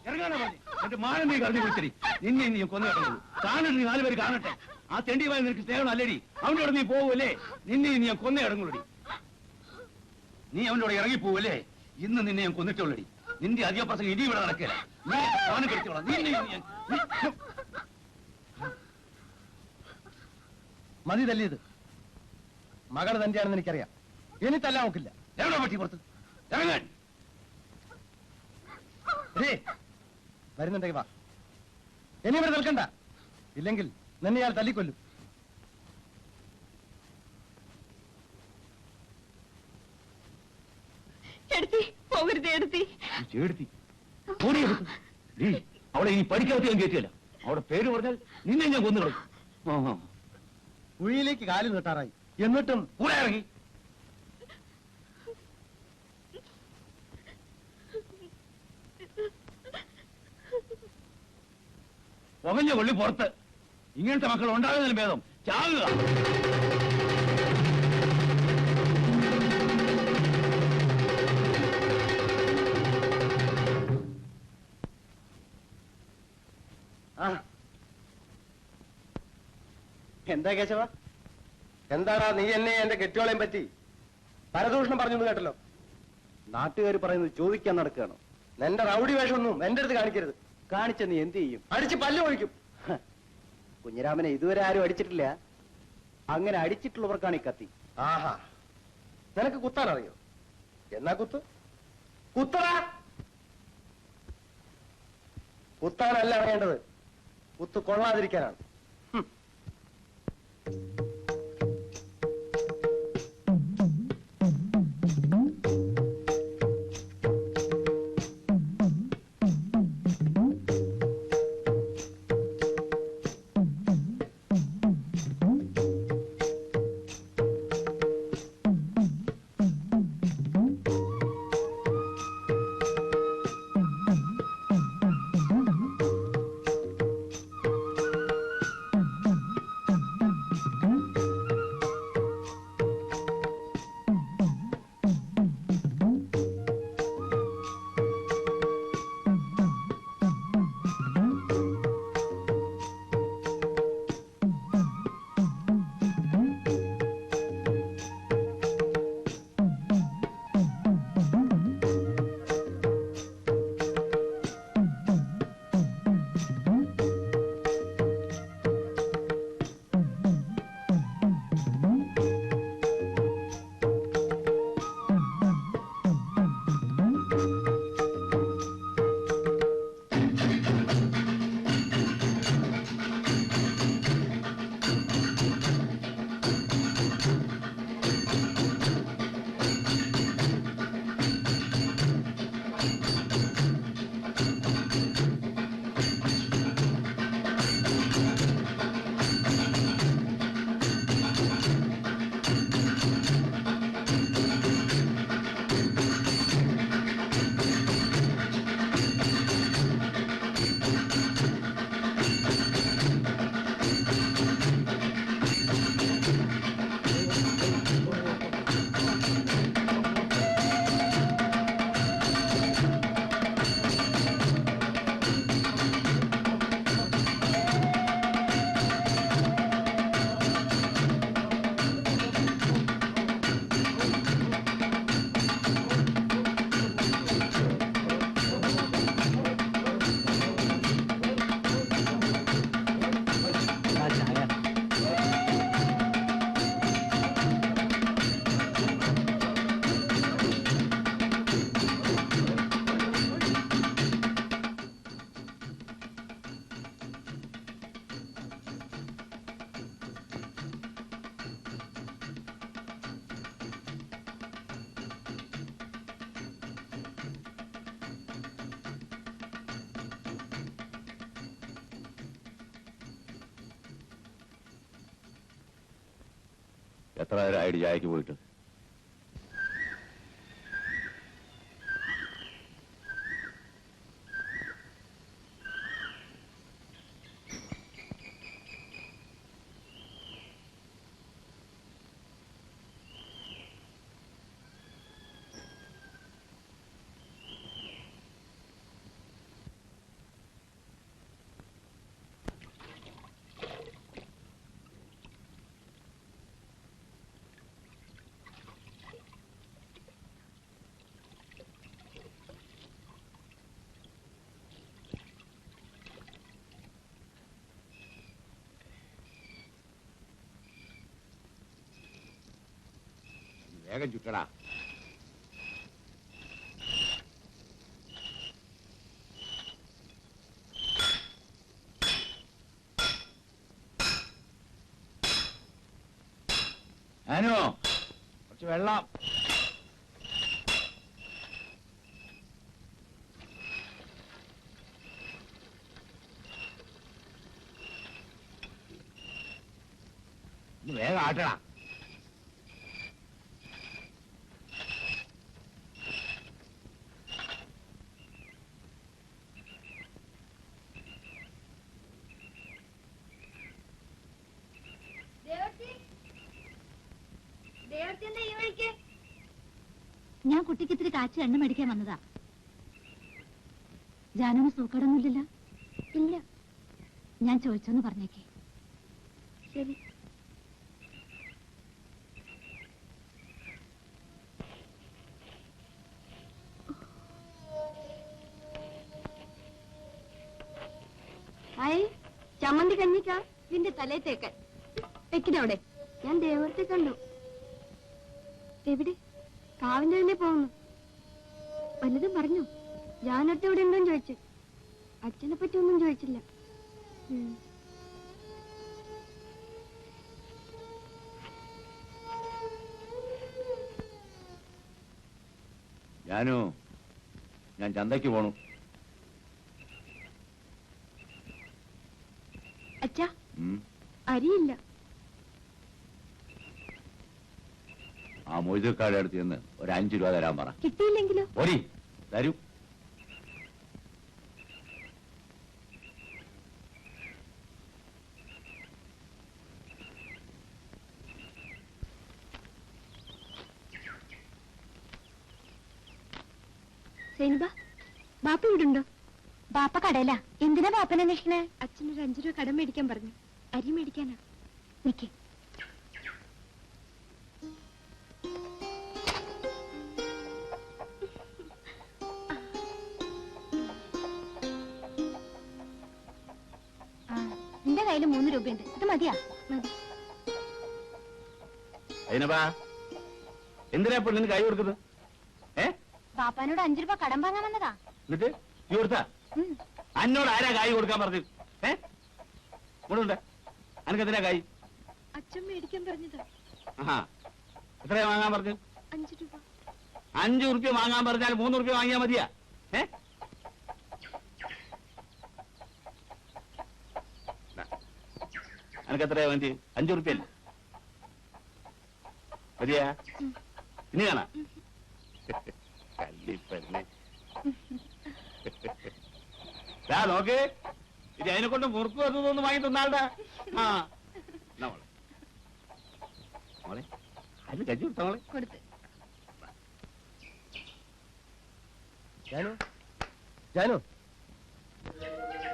ഇറങ്ങാനാ പറഞ്ഞു. എന്റെ മാനം നീ കറിഞ്ഞു വിളിച്ചടി. നിന്നെ നീ കൊന്നു കിടന്നു. കാണട്ടെ, നീ 4 പേര് കാണട്ടെ. ആ തെണ്ടിയുമായി നിനക്ക് സ്നേഹം അല്ലടി. അവനോട് നീ പോവല്ലേ? നിന്നെ നീ കൊന്നു കിടങ്ങുള്ളടി. നീ അവനോട് ഇറങ്ങിപ്പോവല്ലേ? ഇന്ന് നിന്നെ ഞാൻ കൊന്നിട്ടുള്ളടി. നിന്റെ അധിക പ്രസംഗം ഇനി ഇവിടെ നടക്കില്ല. നീ കാനം കെടുത്തോളാം. മതി തല്ലിയത്. മകൾ തന്റെയാണെന്ന് എനിക്കറിയാം. ഇനി തല്ലാൻ നോക്കില്ല. എവിടെ പറ്റി പുറത്ത് ഇറങ്ങാൻ? വരുന്നുണ്ടെങ്കിൽ വാ. ഇനി ഇവിടെ നിൽക്കണ്ട. ഇല്ലെങ്കിൽ നിന്നെ ഞാൻ തല്ലിക്കൊല്ലും. അവളെ ഇനി പഠിക്കാത്ത ഞാൻ കേട്ടില്ല. അവിടെ പേര് പറഞ്ഞാൽ നിന്നെ ഞാൻ കൊന്നു കിടക്കും. കുഴിയിലേക്ക് കാല് നീട്ടാറായി. എന്നിട്ടും കൂടെ ഇറങ്ങി. പുകഞ്ഞ കൊള്ളി പുറത്ത്. ഇങ്ങനത്തെ മക്കൾ ഉണ്ടാകുന്നതിന് ഭേദം ചാകുക. എന്താ കേശവ? എന്താടാ നീ എന്നെ എന്റെ കെട്ടിയോളെയും പറ്റി പരദൂഷണം പറഞ്ഞു കേട്ടല്ലോ. നാട്ടുകാർ പറയുന്നത് ചോദിക്കാൻ നടക്കുകയാണോ? നിന്റെ റൗഡി വേഷമൊന്നും എന്റെ അടുത്ത് കാണിക്കരുത്. കാണിച്ച നീ എന്ത് ചെയ്യും? അടിച്ച് പല്ല് ഒഴിക്കും. കുഞ്ഞിരാമനെ ഇതുവരെ ആരും അടിച്ചിട്ടില്ല. അങ്ങനെ അടിച്ചിട്ടുള്ളവർക്കാണ് ഈ കത്തി. ആഹാ, നിനക്ക് കുത്താൻ അറിയോ? എന്നാ കുത്ത്. കുത്തടാ. കുത്താനല്ല അറിയേണ്ടത്, കുത്ത് കൊള്ളാതിരിക്കാനാണ്. എത്ര നേരം ഐഡി ചായക്ക് പോയിട്ട്? വേഗം ചുറ്റടാ. ആനോ കുറച്ച് വെള്ളം. വേഗം ആട്ടടാ. ഞാൻ കുട്ടിക്ക് ഇത്തിരി കാച്ചി എണ്ണ മേടിക്കാൻ വന്നതാ. ജാനുവിന് സൂക്കടൊന്നുമില്ലല്ലോ? ഇല്ല. ഞാൻ ചോദിച്ചോന്ന് പറഞ്ഞേക്കേ. ശരി. ഹായ്, ചമ്മന്തി കഞ്ഞിക്കാ നിന്റെ തലയിൽ തേക്കാൻ വെക്കിനവിടെ. ഞാൻ ദേവത്തെ കണ്ടു. എവിടെ? കാവിന്റെ തന്നെ പോകുന്നു. വല്ലതും പറഞ്ഞു? ജാനത്തെ ഇവിടെ ഉണ്ടോന്ന് ചോദിച്ചു. അച്ഛനെ പറ്റി ഒന്നും ചോദിച്ചില്ല. ജാനു, ഞാൻ ചന്തയ്ക്ക് പോണു. അച്ഛാ, അരിയില്ല. ആ മൊയ്തക്കാട് അടുത്ത് ചെന്ന് ഒരു 5 രൂപ തരാൻ പറ. കിട്ടിയില്ലെങ്കിലോ? ഓടി തരൂ. സൈനുബ, ബാപ്പ ഇവിടുണ്ടോ? ബാപ്പ കടയിലാ. എന്തിനാ ബാപ്പനെ അന്വേഷിക്കണേ? അച്ഛനൊരു 5 രൂപ കടം മേടിക്കാൻ പറഞ്ഞു. അരി മേടിക്കാനാ. നിക്കേ. നിന്റെ കയ്യില് 3 രൂപയുണ്ട്. ഇത് മതിയാ? മതി. അതിനപ്പാ എന്തിനാ പെണ്ണിന് കൈ കൊടുക്കുന്നത്? ബാപ്പാനോട് 5 രൂപ കടം വാങ്ങാൻ വന്നതാ. എന്നിട്ട് നീ കൊടുത്താ? അന്നോട് ആരാ കായ് കൊടുക്കാൻ പറഞ്ഞു? കൊണ്ടുണ്ട്. അനക്കെന്തിനാ കായ്? അച്ഛൻ മേടിക്കാൻ പറഞ്ഞതാ. ആഹാ, എത്രയാ വാങ്ങാൻ പറഞ്ഞു? 5 രൂപ. 5 ഉറുപ്പ്യ വാങ്ങാൻ പറഞ്ഞാൽ 3 ഉറുപ്പ്യ വാങ്ങിയാ മതിയാ? അനക്ക് എത്രയാ വേണ്ടി? 5 ഉറുപ്പ്യല്ലേ മതിയാ? ഇനി കാണാ കല്ലിപ്പന്നെ. നോക്ക്, ഇത് അതിനെ കൊണ്ട് മുറുക്ക് വന്നതൊന്നും വാങ്ങി തന്നാളുടെ. ആ മോളെ മോളെ അതിന് കഞ്ഞി കൊടുത്ത മോളെ. കൊടുത്ത്. ജാനു, ജാനു,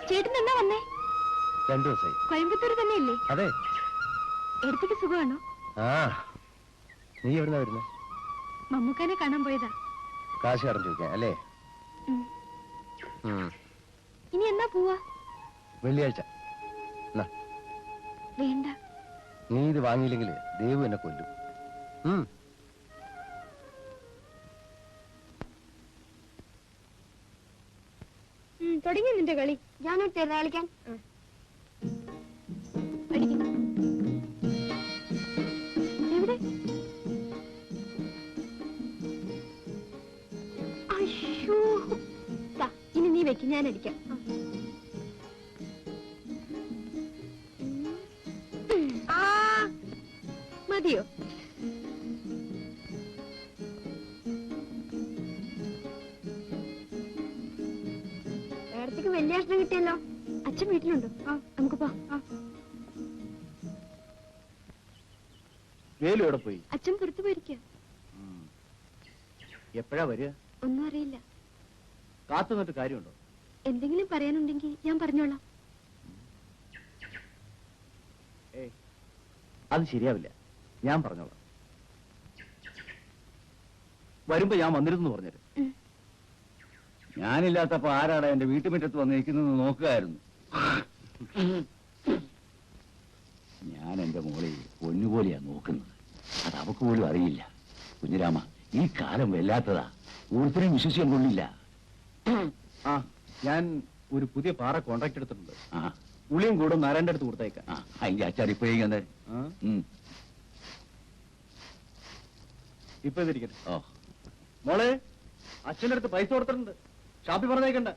ചേട്ടൻ എന്നാ വന്നേ? 2 ദിവസമായി. കോയമ്പത്തൂർ തന്നെയല്ലേ? അതെ. എടുത്തിട്ട് സുഖമാണോ? ആ, നീ എവിടുന്നാ വരുന്നേ? മമ്മൂക്കാനെ കാണാൻ പോയതാ. കാശ് കടം ചോദിക്കാൻ അല്ലേ? ഇനി എന്നാ പോവാ? വെള്ളിയാഴ്ച. വേണ്ട. നീ ഇത് വാങ്ങിയില്ലെങ്കിൽ ദേവു എന്നെ കൊല്ലും. തുടങ്ങി നിന്റെ കളി. ഞാനോട് തരുന്ന കളിക്കാൻ. എവിടെ? അയ്യോ, ഇനി നീ വെക്ക്, ഞാൻ അടിക്കാം. മതിയോ? നേരത്തേക്ക് വലിയ ഭക്ഷണം കിട്ടിയല്ലോ. അച്ഛൻ വീട്ടിലുണ്ടോ? നമുക്ക് പോ. വേലു എവിടെ പോയി? അച്ഛൻ പുറത്തു പോയിരിക്കുക. എപ്പോഴാ വരിക? ഒന്നും അറിയില്ല. കാത്തു നിന്നിട്ട് കാര്യമുണ്ടോ? എന്തെങ്കിലും പറയാനുണ്ടെങ്കിൽ ഞാൻ പറഞ്ഞോളാം. അത് ശരിയാവില്ല, ഞാൻ പറഞ്ഞോളാം. വരുമ്പോ ഞാൻ വന്നിരുന്നു പറഞ്ഞത്. ഞാനില്ലാത്തപ്പോ ആരാടാ എന്റെ വീട്ടുമുറ്റത്ത് വന്നിരിക്കുന്നത് നോക്കുകയായിരുന്നു. ഞാൻ എന്റെ മോളെ പൊന്നുപോലെയാ നോക്കുന്നത്. അത് അവക്ക് പോലും അറിയില്ല. കുഞ്ഞിരാമ, ഈ കാലം വല്ലാത്തതാ. ഒരുത്തരെയും വിശ്വസിക്കാൻ കൊള്ളില്ല. ആ, ഞാൻ ഒരു പുതിയ പാറ കോൺട്രാക്ട് എടുത്തിട്ടുണ്ട്. ആ ഉളിയും കൂടും നാരായണന്റെ അടുത്ത് കൊടുത്തേക്കാം. അതിന്റെ അച്ചാർ ഇപ്പോഴേക്കും എന്താ? ഇപ്പൊ ഇതിരിക്കട്ടെ. ഓ, മോളെ, അച്ഛന്റെ അടുത്ത് പൈസ കൊടുത്തിട്ടുണ്ട്. ഷാപ്പി പറഞ്ഞേക്കണ്ട.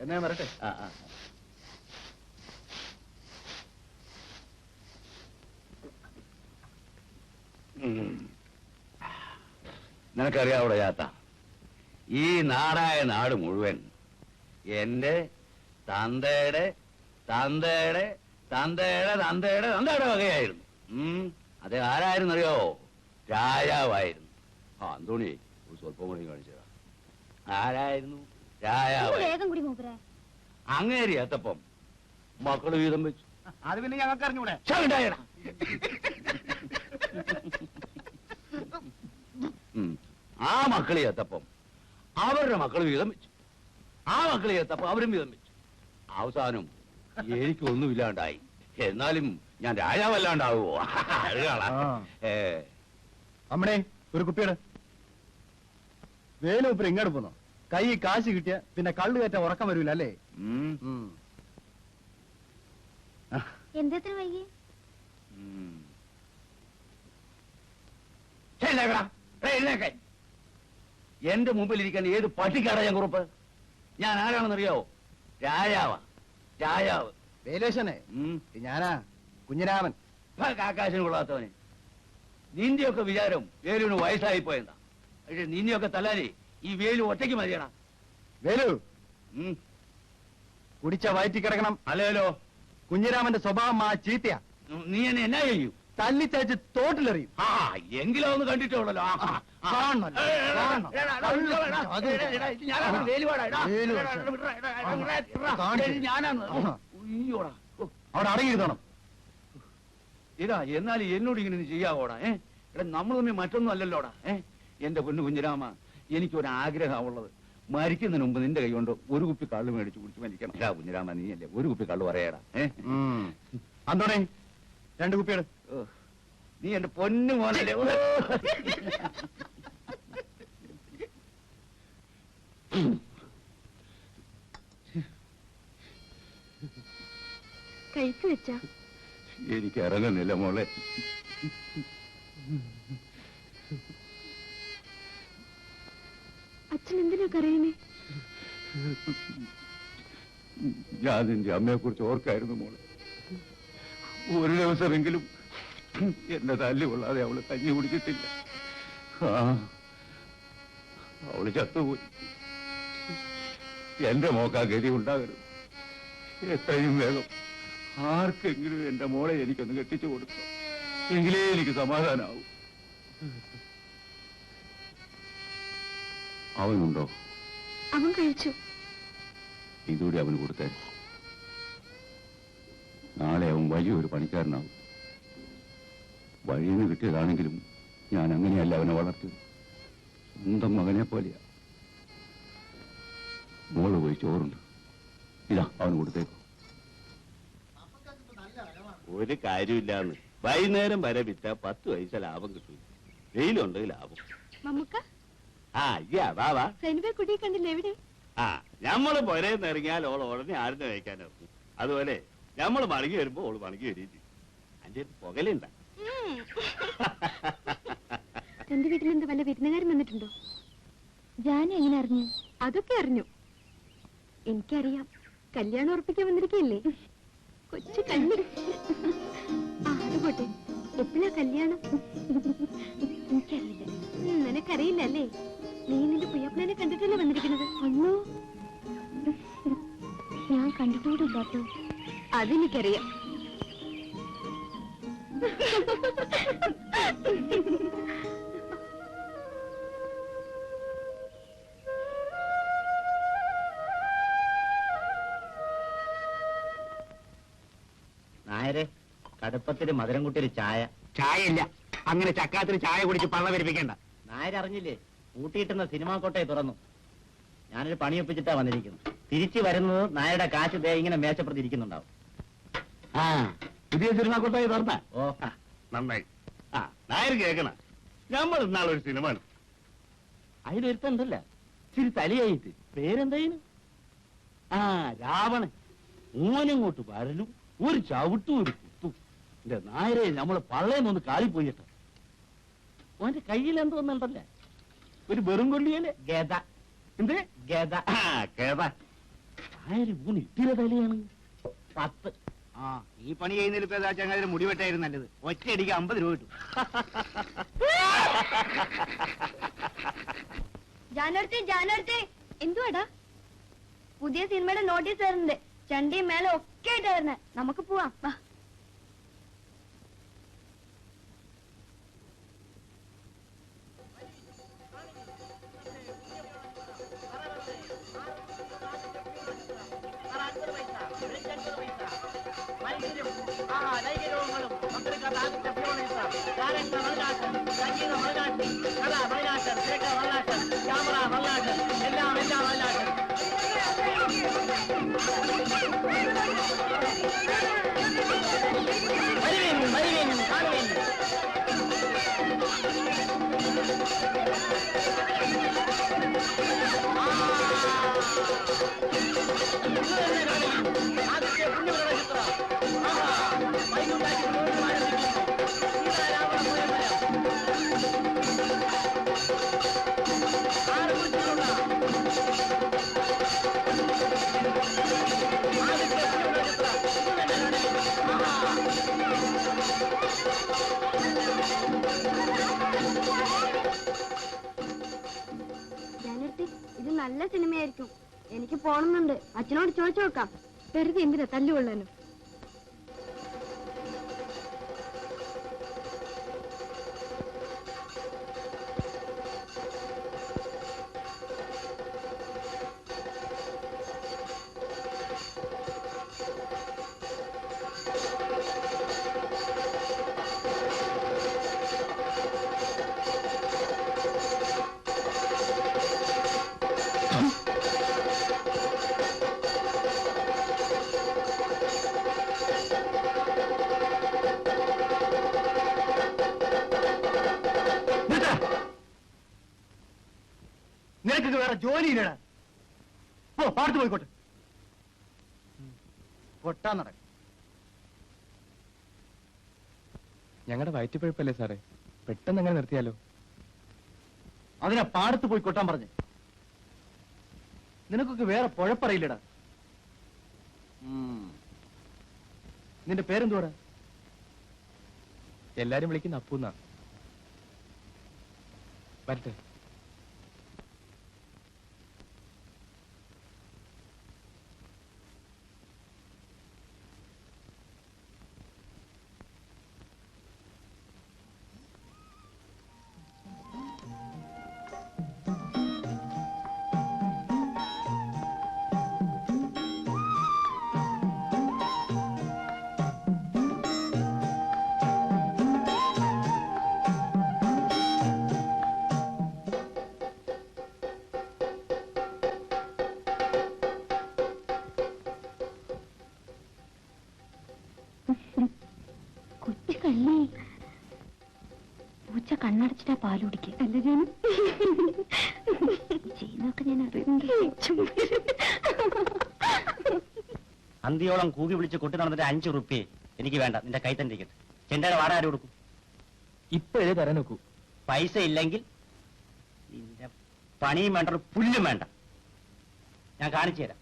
എന്നാ വരട്ടെ. ആ, ആ. നിനക്കറിയാവൂടെ ചാത്ത, ഈ നാടായ നാട് മുഴുവൻ എന്റെ തന്തയുടെ തന്തയുടെ തന്തയുടെ തന്തയുടെ തന്തയുടെ വകയായിരുന്നു. അത് ആരായിരുന്നറിയോ? രാജാവായിരുന്നു. ആ അന്തോണി, ഒരു സ്വല്പം കൂടി കാണിച്ചതാ. ആരായിരുന്നു? രാജാവായിരുന്നു. അങ്ങേരി എത്തപ്പം മക്കള് വീതം വെച്ചു. അത് പിന്നെ ഞങ്ങൾക്ക് അറിഞ്ഞൂടെ? ആ മക്കളെ എത്തപ്പം അവരുടെ മക്കൾ വീതം വെച്ചു. ആ മക്കളെ എത്തപ്പം അവരും വീതം വെച്ചു. അവസാനം എനിക്കൊന്നുമില്ലാണ്ടായി. എന്നാലും ഞാൻ രാജാവല്ലാണ്ടാവുമോ? അമ്മടെ ഒരു കുപ്പിയുടെ വേലും ഇപ്പൊ ഇങ്ങോട്ട് പോന്നോ? കൈ കാശ് കിട്ടിയ പിന്നെ കള്ളു കയറ്റ ഉറക്കം വരൂല അല്ലേ? എന്തെത്ര വൈകി? എന്റെ മുമ്പിൽ ഇരിക്കാൻ ഏത് പട്ടിക്കാടാ ഞാൻ കുറുപ്പ്? ഞാൻ ആരാണെന്നറിയാവോ? രാജാവാ, രാജാവ്. വേലേശനെ, ഞാനാ കുഞ്ഞിരാമൻ. കാക്കാശിന് കൊള്ളാത്തവനെ. നിന്റെയൊക്കെ വിചാരം വേലുവിന് വയസ്സായി പോയെന്താ? പക്ഷെ നിന്നെയൊക്കെ തല്ലാനേ ഈ വേലു ഒറ്റയ്ക്ക് മതിയടാ. വേലു കുടിച്ച വയറ്റി കിടക്കണം. അല്ലല്ലോ, കുഞ്ഞിരാമന്റെ സ്വഭാവം ആ ചീത്തയാ. നീ എന്നെ എന്നാ ചെയ്യും? തല്ലിച്ചയച്ച് തോട്ടിലെറിയും. ആ എങ്കിലും ഒന്ന് കണ്ടിട്ടുള്ളല്ലോ. അവിടെ അടങ്ങിയിരുന്നോണം. ഇതാ, എന്നാലും എന്നോട് ഇങ്ങനെ ചെയ്യാവോടാ? എടാ, നമ്മൾ തമ്മിൽ മറ്റൊന്നും അല്ലല്ലോടാ. എന്റെ പൊന്നു കുഞ്ഞിരാമ, എനിക്കൊരാഗ്രഹമുള്ളത്, മരിക്കുന്നതിന് മുമ്പ് നിന്റെ കൈ കൊണ്ട് ഒരു കുപ്പി കള്ളു മേടിച്ച് കുടിച്ച് മരിക്കണം. ഇതാ കുഞ്ഞിരാമ, നീ അല്ലേ ഒരു കുപ്പി കള്ളു പറയാടാ. അന്തോണേ, 2 കുപ്പിയുടെ. നീ എന്റെ പൊന്നു മോനല്ലേ. കഴിച്ചു വെച്ചാ? എനിക്ക് ഇറങ്ങുന്നില്ല മോളെ. അച്ഛൻ എന്തിനാ കരയണേ? ഞാൻ നിന്റെ അമ്മയെ കുറിച്ച് ഓർക്കായിരുന്നു മോളെ. ഒരു ദിവസമെങ്കിലും എന്നെ തല്ലു കൊള്ളാതെ അവള് കഞ്ഞി കുടിച്ചിട്ടില്ല. അവള് ചത്തുപോയി. എന്റെ മോക്കാ ഗതി ഉണ്ടാകരുത്. എത്രയും വേഗം ആർക്കെങ്കിലും എന്റെ മോളെ എനിക്കൊന്ന് കെട്ടിച്ചു കൊടുക്കണം. എങ്കിലേ എനിക്ക് സമാധാനാവും. അവനുണ്ടോ? അവൻ കഴിച്ചു. ഇതുകൂടി അവന് കൊടുത്തേ. നാളെ അവൻ വലിയൊരു പണിക്കാരനാവും. വഴിയിൽ നിന്ന് കിട്ടിയതാണെങ്കിലും ഞാൻ അങ്ങനെയല്ല അവനെ വളർത്തിയത്. സ്വന്തം മകനെ പോലെയാ. മോള് പോയി ചോറുണ്ട്. ഇതാ അവന് കൊടുത്തേക്കോ. ഒരു കാര്യമില്ലാന്ന്. വൈകുന്നേരം വരെ വിറ്റ 10 പൈസ ലാഭം കിട്ടും. വെയിലുണ്ട് ലാഭം. മമ്മുക്ക വാ സൈനുവെ കുടിയെ കണ്ടില്ല. എവിടെ? ഞമ്മള് പുരേന്ന് ഇറങ്ങിയാൽ ഓൾ ഉടനെ ആടിനെ കഴിക്കാനിറങ്ങും. അതുപോലെ ഞമ്മള് മടങ്ങി വരുമ്പോ ഓള് മടങ്ങി വരികയും ചെയ്യും. അതിന്റെ പുകലുണ്ട. എന്റെ വീട്ടിൽ എന്ത് വല്ല വിരുന്നുകാരും വന്നിട്ടുണ്ടോ? ജാനി എങ്ങനെ അറിഞ്ഞു? അതൊക്കെ അറിഞ്ഞു. എനിക്കറിയാം, കല്യാണം ഉറപ്പിക്കാൻ വന്നിരിക്കല്ലേ. കൊച്ചു കണ്ണി. അത് പോട്ടെ, എപ്പോഴാ കല്യാണം? എനിക്കറിയില്ല. നിനക്കറിയില്ല അല്ലേ? നീ നിന്റെ പുയ്യപ്പനെ കണ്ടിട്ടല്ലേ വന്നിരിക്കുന്നത്? അല്ലോ, ഞാൻ കണ്ടിട്ടുകൂടില്ലാട്ടോ. അതെനിക്കറിയാം. നായരെ, കടുപ്പത്തിന് മധുരം കൂട്ടിയൊരു ചായ. ചായ ഇല്ല. അങ്ങനെ ചക്കാത്തിന് ചായ കുടിച്ച് പള്ള വരിപ്പിക്കണ്ട. നായരറിഞ്ഞില്ലേ, കൂട്ടിയിട്ടുന്ന സിനിമാ കോട്ടയെ തുറന്നു. ഞാനൊരു പണിയൊപ്പിച്ചിട്ടാ വന്നിരിക്കുന്നത്. തിരിച്ചു വരുന്നത് നായരുടെ കാശ് ദേ ഇങ്ങനെ മേശപ്പുറത്ത് ഇരിക്കുന്നുണ്ടാവും. പുതിയ സിനിമ കൊട്ടായി തുറന്ന. ഓ, നന്നായി. നായർ കേൾക്കണ. നമ്മൾ ഇന്നാളൊരു സിനിമ കണ്ടു. അതിലൊരുത്തണ്ടല്ല ഇച്ചിരി തലയായിട്ട് പേരെന്തായിരുന്നു? ആ, രാവണൻ. ഓനിങ്ങോട്ട് വരലും ഒരു ചവിട്ടും ഒരു കുത്തും. എന്റെ നായരെ നമ്മള് പള്ളേന്നൊന്ന് കാലിപ്പോയിട്ട. ഓന്റെ കയ്യിൽ എന്തോന്നുണ്ടല്ലേ, ഒരു വെറും കൊള്ളിയല്ലേ ഗത. എന്ത് ഗത? ആ, ഗത. നായര് ഊന് ഇത്തിരി തലയാണ് 10. ആ, ഈ പണി ചെയ്യുന്നതിൽ ഇപ്പൊ ഏതാ ചങ്ങാതിന് മുടിവെട്ടായിരുന്നു നല്ലത്. ഒറ്റയടിക്ക് 50 രൂപ കിട്ടും. ജാനടുത്തേ എന്തുവാടാ? പുതിയ സിനിമയുടെ നോട്ടീസ് വരുന്നുണ്ട്. ചണ്ടിയും മേലെ ഒക്കെ ആയിട്ട് വരുന്നത്. നമുക്ക് പോവാം, വാ. ഇത് നല്ല സിനിമയായിരിക്കും. എനിക്ക് പോണമെന്നുണ്ട്. അച്ഛനോട് ചോദിച്ചു നോക്കാം. വെറുതെ എന്തിനാ തല്ലുകൊള്ളാനും. നിനക്ക് വേറെ ജോലിയില്ലടാ. പോ, പാടത്ത് പോയിക്കോട്ടെ. പൊട്ടാൻ നടക്കും. ഞങ്ങളുടെ വയറ്റിപ്പഴുപ്പല്ലേ സാറേ, പെട്ടെന്ന് അങ്ങനെ നിർത്തിയാലോ? അതിനാ പാടത്ത് പോയി കൊട്ടാൻ പറഞ്ഞു. നിനക്കൊക്കെ വേറെ പൊഴപ്പറയില്ലടാ. നിന്റെ പേരെന്തുവാടാ? എല്ലാരും വിളിക്കുന്ന അപ്പൂന്നാ. വരട്ടെ. കുട്ടിക്കള്ളി പൂച്ച കണ്ണടച്ചിട്ടാ പാൽ കുടിക്കുക. അല്ല ചെയ്യുന്നൊക്കെ ഞാൻ അറിയുന്നുണ്ട്. അന്തിയോളം കൂകി വിളിച്ച് കൊട്ടി നടന്നിട്ട് 5 റുപ്യേ എനിക്ക് വേണ്ട. നിന്റെ കൈ തന്നെ ഇരിക്കട്ടെ. ചെണ്ടയുടെ വാടക ആര് കൊടുക്കും? ഇപ്പോഴേ തരാൻ നോക്കൂ. പൈസ ഇല്ലെങ്കിൽ നിന്റെ പണിയും വേണ്ട, ഒരു പുല്ലും വേണ്ട. ഞാൻ കാണിച്ചു തരാം.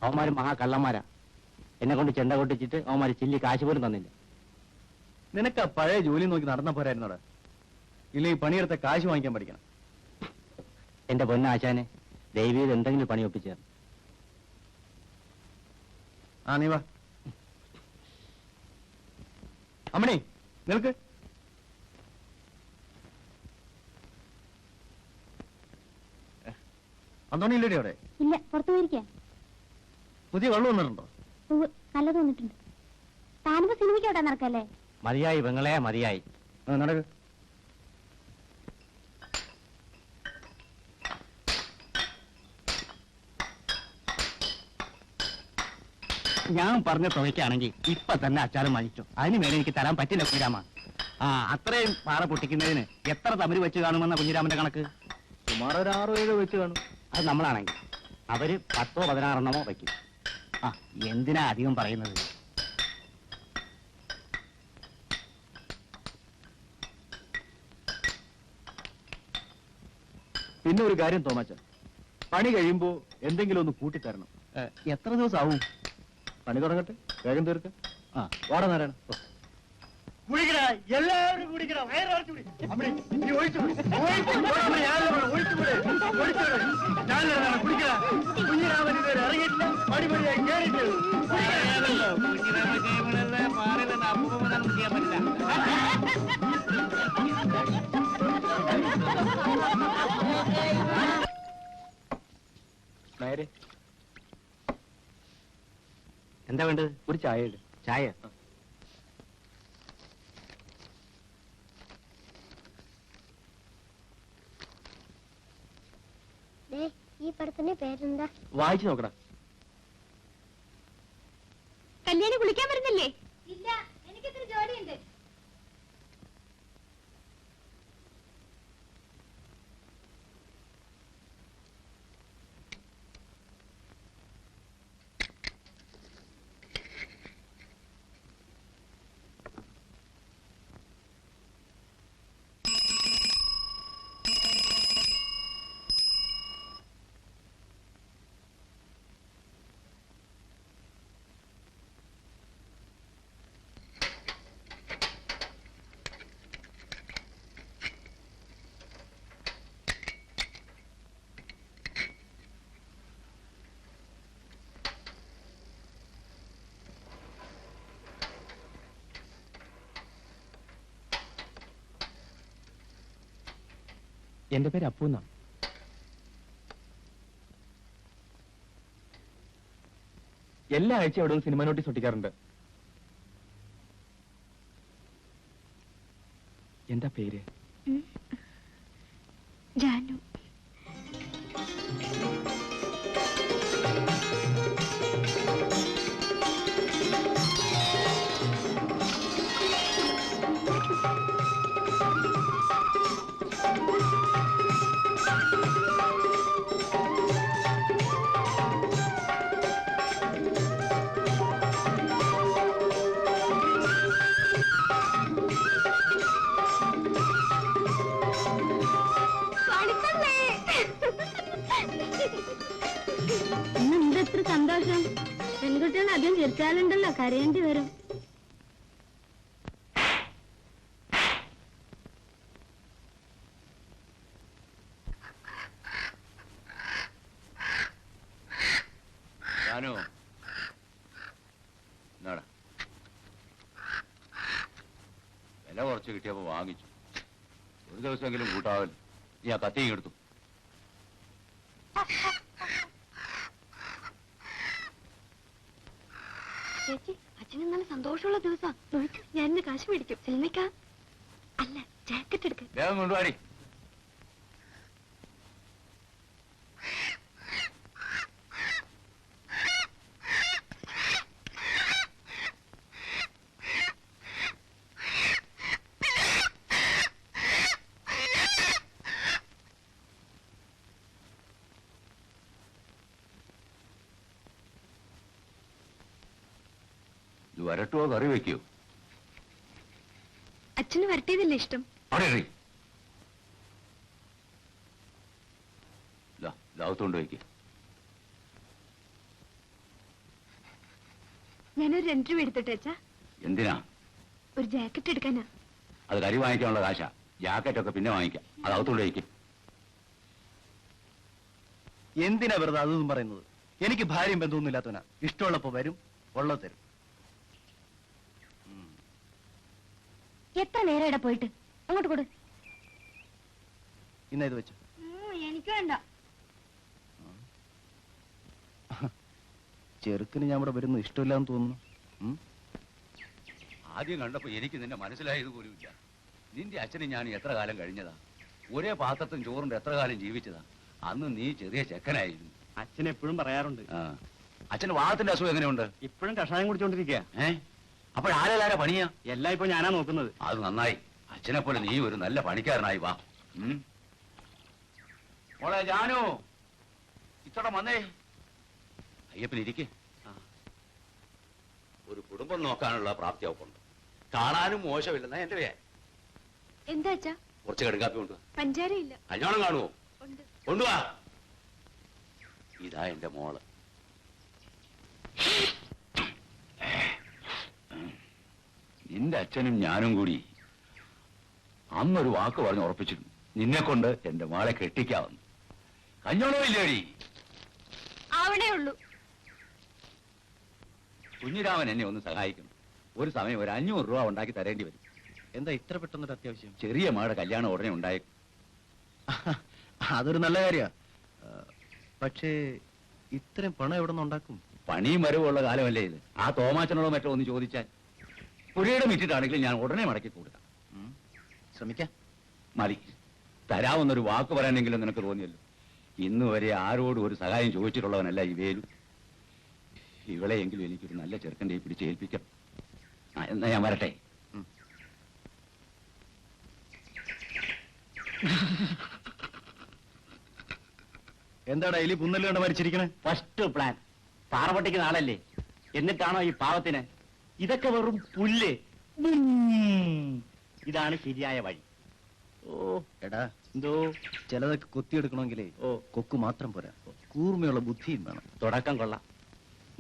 അവന്മാര് മഹാകള്ളന്മാരാ. എന്നെ കൊണ്ട് ചെണ്ട കൊട്ടിച്ചിട്ട് അവന്മാര് ചില്ലി കാശ് പോലും തന്നില്ല. നിനക്ക് ആ പഴയ ജോലി നോക്കി നടന്ന പോരായിരുന്നോടാ? ഇല്ലെങ്കിൽ പണിയെടുത്ത കാശ് വാങ്ങിക്കാൻ പഠിക്കണം. എന്റെ പൊന്നാശാനെ, ദൈവീത് എന്തെങ്കിലും പണി ഒപ്പിച്ചേർന്നു. ആ, നീ വാ. അമ്മണി, നിൽക്ക്. അന്തോണിയില്ലേടി അവിടെ? ഇല്ല, പുറത്തു പോയിരിക്കാം. പുതിയ വെള്ളം വന്നിട്ടുണ്ടോ? നല്ലത് വന്നിട്ടുണ്ട്. താനിപ്പോ സിനിമയ്ക്ക് അവിടെ നടക്കല്ലേ? മതിയായി പെങ്ങളെ, മതിയായി. നടക്ക്. ഞാൻ പറഞ്ഞ തുകയ്ക്കാണെങ്കിൽ ഇപ്പൊ തന്നെ അച്ചാരം വാങ്ങിച്ചു. അതിന് മേലെ എനിക്ക് തരാൻ പറ്റില്ല കുഞ്ഞിരാമ. അത്രയും പാറ പൊട്ടിക്കുന്നതിന് എത്ര തമിര് വെച്ച് കാണുമെന്ന കുഞ്ഞിരാമന്റെ കണക്ക്? സുമാർ ഒരു 6-7 വെച്ച് കാണും. അത് നമ്മളാണെങ്കിൽ അവര് 10-16 വയ്ക്കും. എന്തിനാ അധികം പറയുന്നത്? പിന്നെ ഒരു കാര്യം തോമാച്ച, പണി കഴിയുമ്പോ എന്തെങ്കിലും ഒന്ന് കൂട്ടിത്തരണം. എത്ര ദിവസം ആവും? പണി തുടങ്ങട്ടെ, വേഗം തീർക്ക്. ഓടാ നാരായണ. കുടിക്കടാ, എല്ലാവരും കുടിക്കടാ, വയറിറച്ചു കുടി. അമ്മേ, നീ ഒഴിച്ചു കുടി. കുടിക്കടാ. കുഞ്ഞിരാമൻ ഇതുവരെ ഇറങ്ങിയിട്ടില്ല, പടിപടിയായി കേറിയിട്ട്. നേരെ എന്താ വേണ്ടത്? ഒരു ചായ ഇട്. ചായ? ഈ പടത്തിന്റെ പേരെന്താ? വായിച്ചു നോക്കടാ. കല്യാണി കുളിക്കാൻ വരുന്നില്ലേ? ഇല്ല, എനിക്കിത്ര ജോലിയുണ്ട്. എന്റെ പേര് അപ്പു എന്നാ. എല്ലാ ആഴ്ചയും അവിടെ സിനിമ നോട്ടീസ് ഒട്ടിക്കാറുണ്ട്. എന്താ പേര്? ജാനു. ഇന്നെന്തെത്ര സന്തോഷം. പെൺകുട്ടികൾ അധികം ചിരിച്ചാലുണ്ടല്ലോ, കരയേണ്ടി വരും. വില കുറച്ച് കിട്ടിയപ്പോ വാങ്ങിച്ചു. ഒരു ദിവസമെങ്കിലും കൂട്ടാവല്ലോ. നീ ആ കത്തിയും എടുത്തു. ചേച്ചി, അച്ഛന് നല്ല സന്തോഷമുള്ള ദിവസം. ഞാൻ ഇന്ന് കാശ് മേടിക്കും. സിനിമയ്ക്കാ? അല്ല, ജാക്കറ്റ് എടുക്കാൻ. വേഗം കൊണ്ടുപാടി. ഇത് വരട്ടുവോ കറി വെക്കോ? അച്ഛന് വരട്ടിയതല്ലേ ഇഷ്ടം. ലാവത്തോണ്ട് വയ്ക്ക്. ഞാനൊരു 2 രൂപ എടുത്തിട്ട് അച്ഛാ. എന്തിനാ? ഒരു ജാക്കറ്റ് എടുക്കാനാ. അത് കറി വാങ്ങിക്കാനുള്ള കാശാ. ജാക്കറ്റൊക്കെ പിന്നെ വാങ്ങിക്കാം. അത് അകത്തോണ്ട് വയ്ക്ക്. എന്തിനാ വെറുതെ അതൊന്നും പറയുന്നത്? എനിക്ക് ഭാര്യയും ബന്ധമൊന്നും ഇല്ലാത്തവനാ. ഇഷ്ടമുള്ളപ്പോ വരും, ഉള്ളത് തരും. എത്ര നേരം ഇവിടെ പോയിട്ട്? അങ്ങോട്ട് കൊടു. ഇന്ന ഇത് വെച്ചു. എനിക്ക് വേണ്ട. ചെറുക്കിന് ഞാൻ ഇവിടെ വരുന്നു ഇഷ്ടമില്ലാന്ന് തോന്നുന്നു. ആദ്യം കണ്ടപ്പോ എനിക്ക് നിന്നെ മനസ്സിലായത് പോലുമില്ല. നിന്റെ അച്ഛനും ഞാൻ എത്ര കാലം കഴിഞ്ഞതാ. ഒരേ പാത്രത്തും ചോറുണ്ട് എത്ര കാലം ജീവിച്ചതാ. അന്ന് നീ ചെറിയ ചെക്കനായിരുന്നു. അച്ഛൻ എപ്പോഴും പറയാറുണ്ട്, അച്ഛന് വാദത്തിന്റെ അസുഖം എങ്ങനെയുണ്ട്? ഇപ്പോഴും കഷായം കുടിച്ചോണ്ടിരിക്കുക. അപ്പോഴാരാ പണിയാ? എല്ലാം ഇപ്പൊ ഞാനാ നോക്കുന്നത്. അത് നന്നായി. അച്ഛനെ പോലെ നീ ഒരു നല്ല പണിക്കാരനായി വാ. മോളെ ജാനു, ഇത്തോടെ വന്നേ. അയ്യപ്പനിരിക്കെ. ഒരു കുടുംബം നോക്കാനുള്ള പ്രാപ്തി അവക്കുണ്ട്. കാണാനും മോശമില്ലെന്നാ എന്റെ പേര്. എന്താ അച്ഛാ? കുറച്ച് കടുകാപ്പി കൊണ്ടുവാ. പഞ്ചാര ഇല്ല. കല്യാണം കാണുമോ? ഉണ്ട്. കൊണ്ടുവാ. ഇതാ എന്റെ മോള്. നിന്റെ അച്ഛനും ഞാനും കൂടി അന്നൊരു വാക്ക് പറഞ്ഞ് ഉറപ്പിച്ചിരുന്നു, നിന്നെ കൊണ്ട് എന്റെ മോളെ കെട്ടിക്കാവുന്നു. കല്യാണവും ഇല്ലേടി? ആവണേ ഉള്ളൂ. കുഞ്ഞിരാമൻ എന്നെ ഒന്ന് സഹായിക്കണം. ഒരു സമയം ഒരു 500 രൂപ ഉണ്ടാക്കി തരേണ്ടി വരും. എന്താ ഇത്ര പെട്ടെന്നൊരു അത്യാവശ്യം? ചെറിയ മകളുടെ കല്യാണം ഉടനെ ഉണ്ടായേക്കും. അതൊരു നല്ല കാര്യ. പക്ഷേ ഇത്രയും പണം എവിടെ നിന്ന് ഉണ്ടാക്കും? പണിയും വരവുള്ള കാലമല്ലേ ഇത്. ആ തോമാച്ചനോടോ മറ്റോ ഒന്ന് ചോദിച്ചാൽ. പുഴയുടെ മിറ്റിട്ടാണെങ്കിലും ഞാൻ ഉടനെ മടക്കി കൊടുക്കാം. ശ്രമിക്കാം. മതി. തരാമെന്നൊരു വാക്ക് പറയാനെങ്കിലും നിനക്ക് തോന്നിയല്ലോ. ഇന്ന് വരെ ആരോടും ഒരു സഹായം ചോദിച്ചിട്ടുള്ളവനല്ല ഈ വേലു. ഇവളെയെങ്കിലും എനിക്കൊരു നല്ല ചെറുക്കൻ്റെ പിടിച്ച് ഏൽപ്പിക്കാം. എന്നാ ഞാൻ വരട്ടെ. എന്താടാ എലി പുന്നല് കണ്ട് മരിച്ചിരിക്കണേ? First plan. പാറപൊട്ടിക്ക് നാളല്ലേ, എന്നിട്ടാണോ ഈ പാവത്തിന്? ഇതൊക്കെ വെറും പുല്ല്. ഇതാണ് ശരിയായ വഴി. ഓ എടാ, എന്തോ ചിലതൊക്കെ കൊത്തിയെടുക്കണമെങ്കിലേ കൊക്ക് മാത്രം പോരാ, കൂർമ്മയുള്ള ബുദ്ധിയും വേണം. തുടക്കം കൊള്ളാം.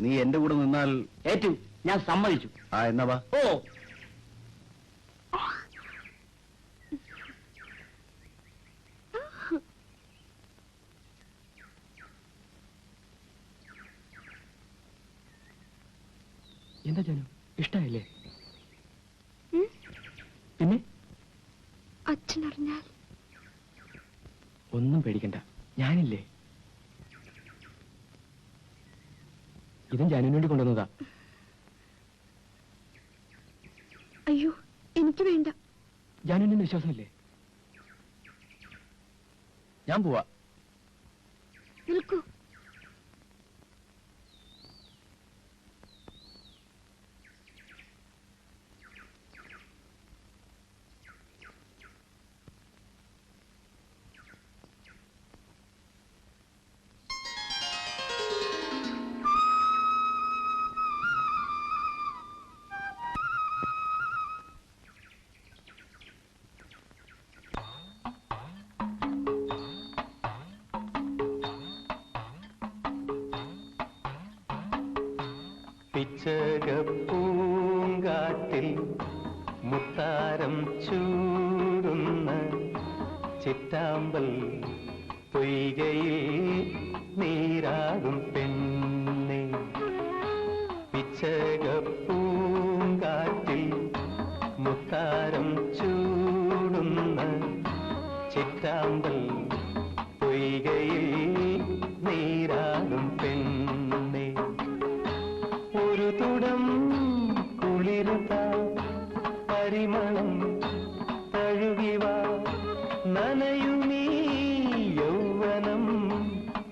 നീ എന്റെ കൂടെ നിന്നാൽ ഏറ്റു, ഞാൻ സമ്മതിച്ചു. എന്നാ വാ. ഓ എന്താ ജാനു, ഇഷ്ടായില്ലേ? പിന്നെ അച്ഛനറിഞ്ഞാൽ? ഒന്നും പേടിക്കണ്ട, ഞാനില്ലേ. ഇതും ജാനുവിന് വേണ്ടി കൊണ്ടുവന്നതാ. അയ്യോ, എനിക്ക് വേണ്ട. ജാനുവിന് വിശ്വാസമില്ലേ? ഞാൻ പോവാ. നിൽക്കൂ. പിച്ചകപ്പൂങ്കാറ്റിൽ മുത്താരം ചൂടുന്ന ചിറ്റാമ്പൽ പൊയ്കയിൽ നീരാടും പെണ്ണെ. പിച്ചകപ്പൂങ്കാറ്റിൽ മുത്താരം ചൂടുന്ന ചിറ്റാമ്പൽ പൊയ്കയിൽ നീരാടും പെണ്ണെ. ഒരു തുടം കുളിരുത പരിമളം തഴുകിവ നനയുമീ യൗവനം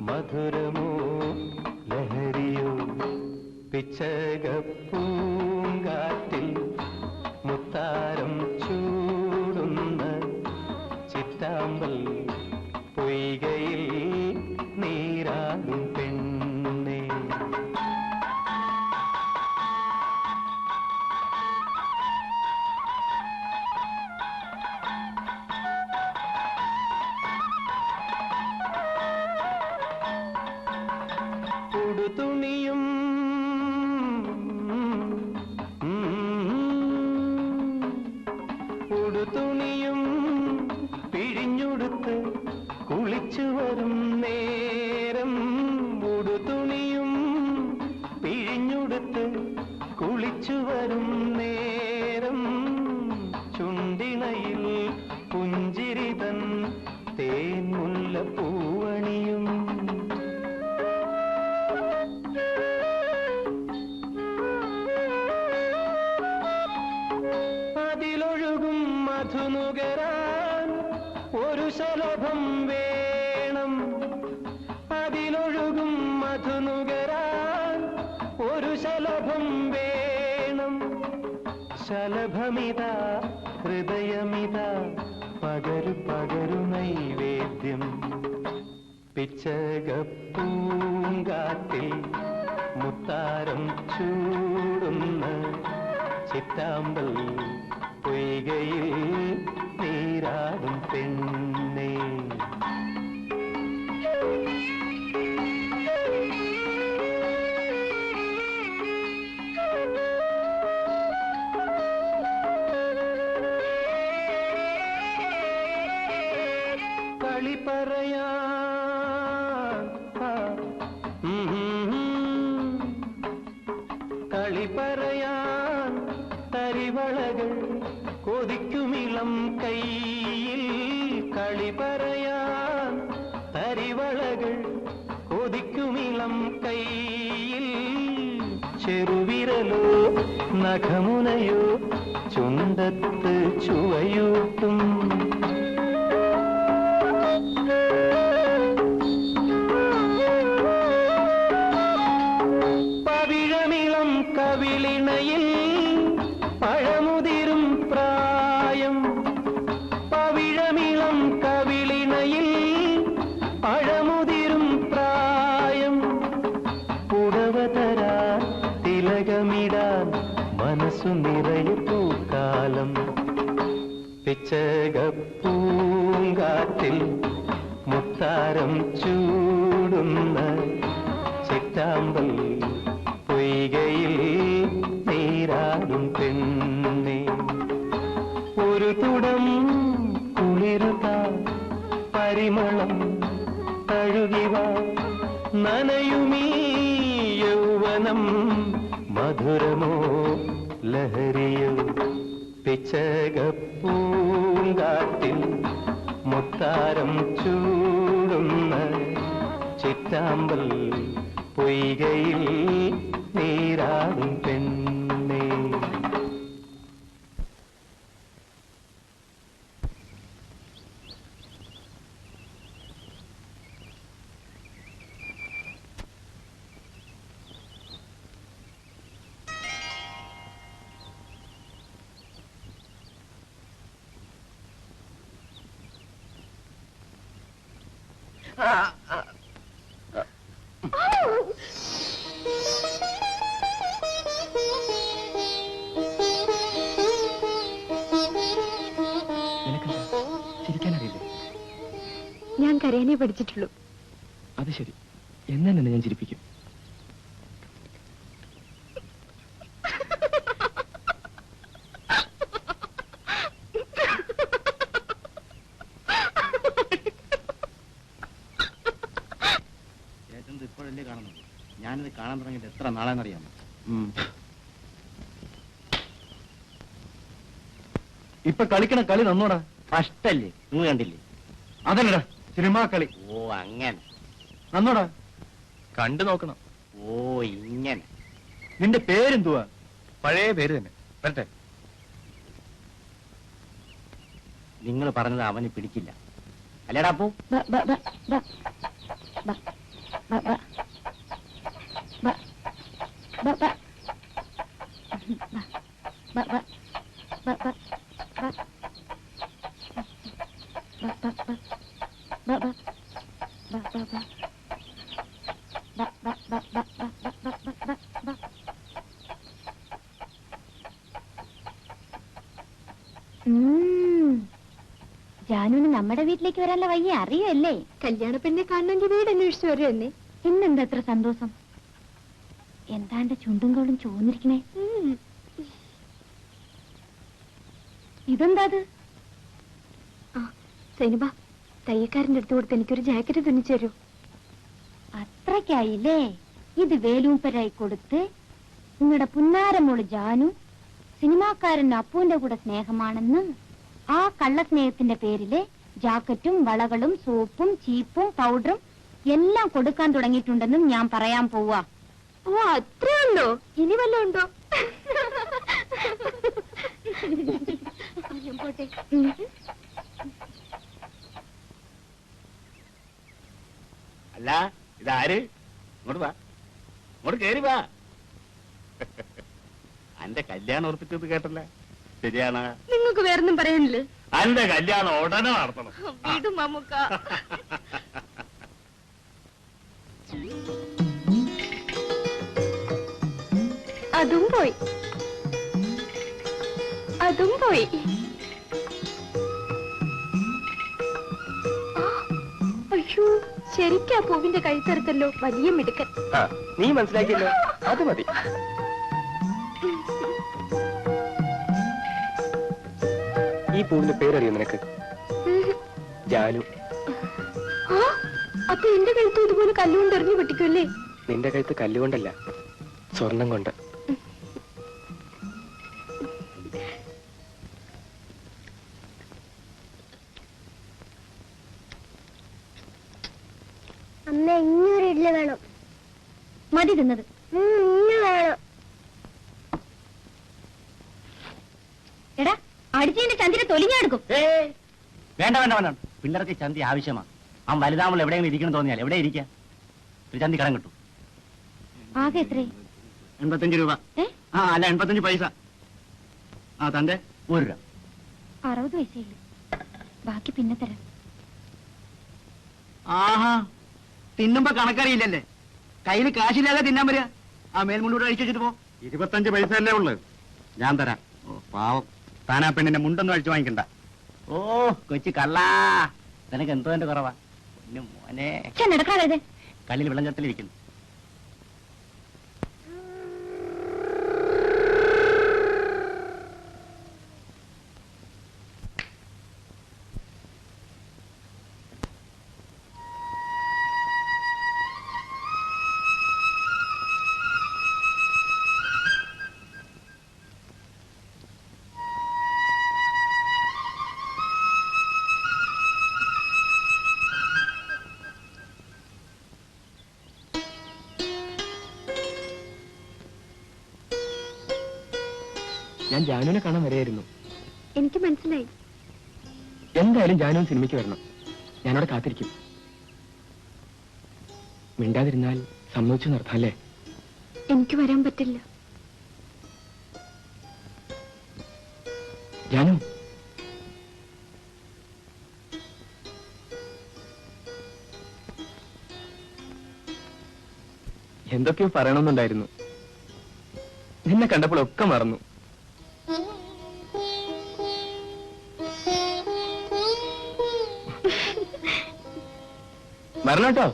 മധുരമോ ലഹരിയോ. പിച്ചകപ്പൂങ്കാറ്റിൽ മുത്താരം ചൂടുന്ന ചിറ്റാമ്പൽ പൊയ്കയിൽ നീരാടും പെണ്ണെ. ഉടുതുണിയും ഉടുതുണിയും പിഴിഞ്ഞുടുത്ത് കുളിച്ചു വരും നേരം. ഉടുതുണിയും പിഴിഞ്ഞുടുത്ത് കുളിച്ചു വരും നേരം. ചുണ്ടിണയിൽ പുഞ്ചിരിതൻ തേൻമുല്ല പൂവണിയും. അതിലൊഴുകും മധുനുകരാൻ ഒരു ശലഭം വേണം. അതിലൊഴുകും മധുനുകരാൻ ശലഭമിതാ ഹൃദയമിതാ പകരു പകരു നൈവേദ്യം പിച്ചകപ്പൂങ്കാറ്റിൽ മുത്താരം ചൂടുന്ന ചിറ്റാമ്പൽ പൊയ്കയിൽ നീരാടും പെണ്ണേ കളി പറയാൻ കളി പറയാൻ തരിവളകൾ കൊതിക്കുമിളം കയ്യിൽ കളി പറയാൻ തരിവളകൾ കൊതിക്കുമിളം കയ്യിൽ ചെറുവിരലോ നഖമുനയോ ചുണ്ടത്ത് ചുവയൂട്ടും പവിഴമിളം കവിളിണയിൽ പഴമുതിരും പ്രായം പവിഴമിളം കവിളിണയിൽ പഴമുതിരും പ്രായം പുടവതരാ തിലകമിടാൻ മനസ്സു നിറയെ പൂക്കാലം പിച്ചകപ്പൂങ്കാറ്റിൽ മുത്താരം ചൂടുന്ന ചിറ്റാമ്പൽ പൊയ്കയിൽ നീരാടും പെണ്ണേ ഒരു തുടം കുളിരുക പരിമളം തഴുകിവ നനയുമീ യൗവനം മധുരമോ ലഹരിയോ പിച്ചകപ്പൂങ്കാറ്റിൽ മുത്താരം ചൂടുന്ന ചിറ്റാമ്പൽ പൊയ്കയിൽ നീരാടും പെണ്ണേ ചിരിക്കാനറിയില്ലേ? ഞാൻ കരയാനേ പഠിച്ചിട്ടുള്ളൂ. അത് ശരി, എന്നെ തന്നെ ഞാൻ ചിരിപ്പിക്കും. ഇപ്പോഴല്ലേ കാണുന്നത്? ഞാനിത് കാണാൻ തുടങ്ങിയിട്ട് എത്ര നാളാന്നറിയാമോ? ഇപ്പൊ കളിക്കണ കളി നന്നോടാ. ഫസ്റ്റല്ലേ, നിങ്ങൾ കണ്ടില്ലേ? അതല്ലടാ സിനിമാ കളി. ഓ അങ്ങനെ. നന്നോടാ. കണ്ടു നോക്കണം. ഓ ഇങ്ങനെ. നിന്റെ പേരെന്തുവാ? പഴയ പേര് തന്നെ. വരട്ടെ. നിങ്ങൾ പറഞ്ഞത് അവന് പിടിക്കില്ല അല്ലേടാ അപ്പു? ജാനുവിന് നമ്മുടെ വീട്ടിലേക്ക് വരാനുള്ള വയ്യ അറിയല്ലേ? കല്യാണ പെണ്ണെ കാണണമെങ്കിൽ വീട് അന്വേഷിച്ചു വരുമല്ലേ? ഇന്നെന്താ അത്ര സന്തോഷം? എന്താണ്ട് ചുണ്ടും കോളും ചോന്നിരിക്കണേ? ഇതെന്താ? സൈനുബ, തയ്യക്കാരന്റെ അടുത്ത് കൊടുത്ത് എനിക്കൊരു ജാക്കറ്റ് തുന്നിച്ചു തരൂ. അത്രയ്ക്കായില്ലേ? ഇത് വേലൂപ്പരായി കൊടുത്ത് നിങ്ങളുടെ പുന്നാരമോള് ജാനു സിനിമാക്കാരൻ അപ്പുവിന്റെ കൂടെ സ്നേഹമാണെന്ന് ആ കള്ളസ്നേഹത്തിന്റെ പേരില് ജാക്കറ്റും വളകളും സോപ്പും ചീപ്പും പൗഡറും എല്ലാം കൊടുക്കാൻ തുടങ്ങിയിട്ടുണ്ടെന്നും ഞാൻ പറയാൻ പോവാ. ഓ അത്രേ ഉണ്ടോ? ഇനി വല്ലതും ഉണ്ടോ? പോട്ടെ. അല്ല ഇതാര്? ഇങ്ങോട്ട് വാ, ഇങ്ങോട്ട് കേറി വാ. അന്റെ കല്യാണം ഉറപ്പിച്ചത് കേട്ടല്ലേ? ശരിയാണ്. നിങ്ങൾക്ക് വേറൊന്നും പറയാനില്ലേ? അന്റെ കല്യാണം ഉടനെ നടത്തണം. വീടും മമ്മുക്ക. അതും പോയി, അതും പോയി. അയ്യോ, ശരിക്കാ പൂവിന്റെ കഴുത്തറുത്തല്ലോ. വലിയ മിടുക്കൻ. ആ, നീ മനസ്സിലാക്കിയല്ലോ, അത് മതി. ഈ പൂവിന്റെ പേരറിയോ നിനക്ക്? ജാനു. ആ, അപ്പൊ എന്റെ കഴുത്ത് ഇതുപോലെ കല്ലുകൊണ്ട് എറിഞ്ഞു പൊട്ടിക്കുമല്ലേ? നിന്റെ കഴുത്ത് കല്ലുകൊണ്ടല്ല, സ്വർണം കൊണ്ട്. അമ്മ ഇങ്ങൊരു ഇഡ്ഡലി വേണം. മതി തിന്നത്. വേണം. എടാ, അടിച്ചതിന്റെ ചന്തിരെ തൊലിഞ്ഞെടുക്കും. വേണ്ട വേണ്ട വേണ്ട, പിള്ളേർക്ക് ചന്തി ആവശ്യമാണ്. അവൻ വലുതാവുമ്പോൾ എവിടെയെങ്കിലും ഇരിക്കണം തോന്നിയാൽ എവിടെ ഇരിക്കാം? ഒരു ചന്തി കടം കിട്ടും. ആകെ എത്രേ? 85 രൂപ. ആ, അല്ല 85 പൈസ. ആ, തന്റെ 1 രൂപ. 60 പൈസയില്ല, ബാക്കി പിന്നെ തരാം. ആഹാ, തിന്നുമ്പോ കണക്കറിയില്ലല്ലേ? കയ്യിൽ കാശില്ലാതെ തിന്നാൻ വരിക. ആ മേൽമുണ്ടൂടെ അഴിച്ചു വെച്ചിട്ട് പോ. 25 പൈസ അല്ലേ ഉള്ളു, ഞാൻ തരാം. ഓ പാവം, താനാ പെണ്ണിന്റെ മുണ്ടൊന്നും അഴിച്ചു വാങ്ങിക്കണ്ട. ഓ കൊച്ചു കള്ളാ, നിനക്ക് എന്തോ എന്റെ കുറവാ. മോനെ നടക്കാതെ കല്ലിൽ വെള്ളം ചേർത്തലിരിക്കുന്നു. ഞാൻ ജാനുവിനെ കാണാൻ വരെയായിരുന്നു. എനിക്ക് മനസ്സിലായി. എന്തായാലും ജാനു സിനിമയ്ക്ക് വരണം. ഞാനവിടെ കാത്തിരിക്കും. മിണ്ടാതിരുന്നാൽ സമ്മതിച്ചു നടത്താം അല്ലേ? എനിക്ക് വരാൻ പറ്റില്ല. ജാനു, എന്തൊക്കെയോ പറയണമെന്നുണ്ടായിരുന്നു. നിന്നെ കണ്ടപ്പോഴൊക്കെ മറന്നു. മരണം കേട്ടോ.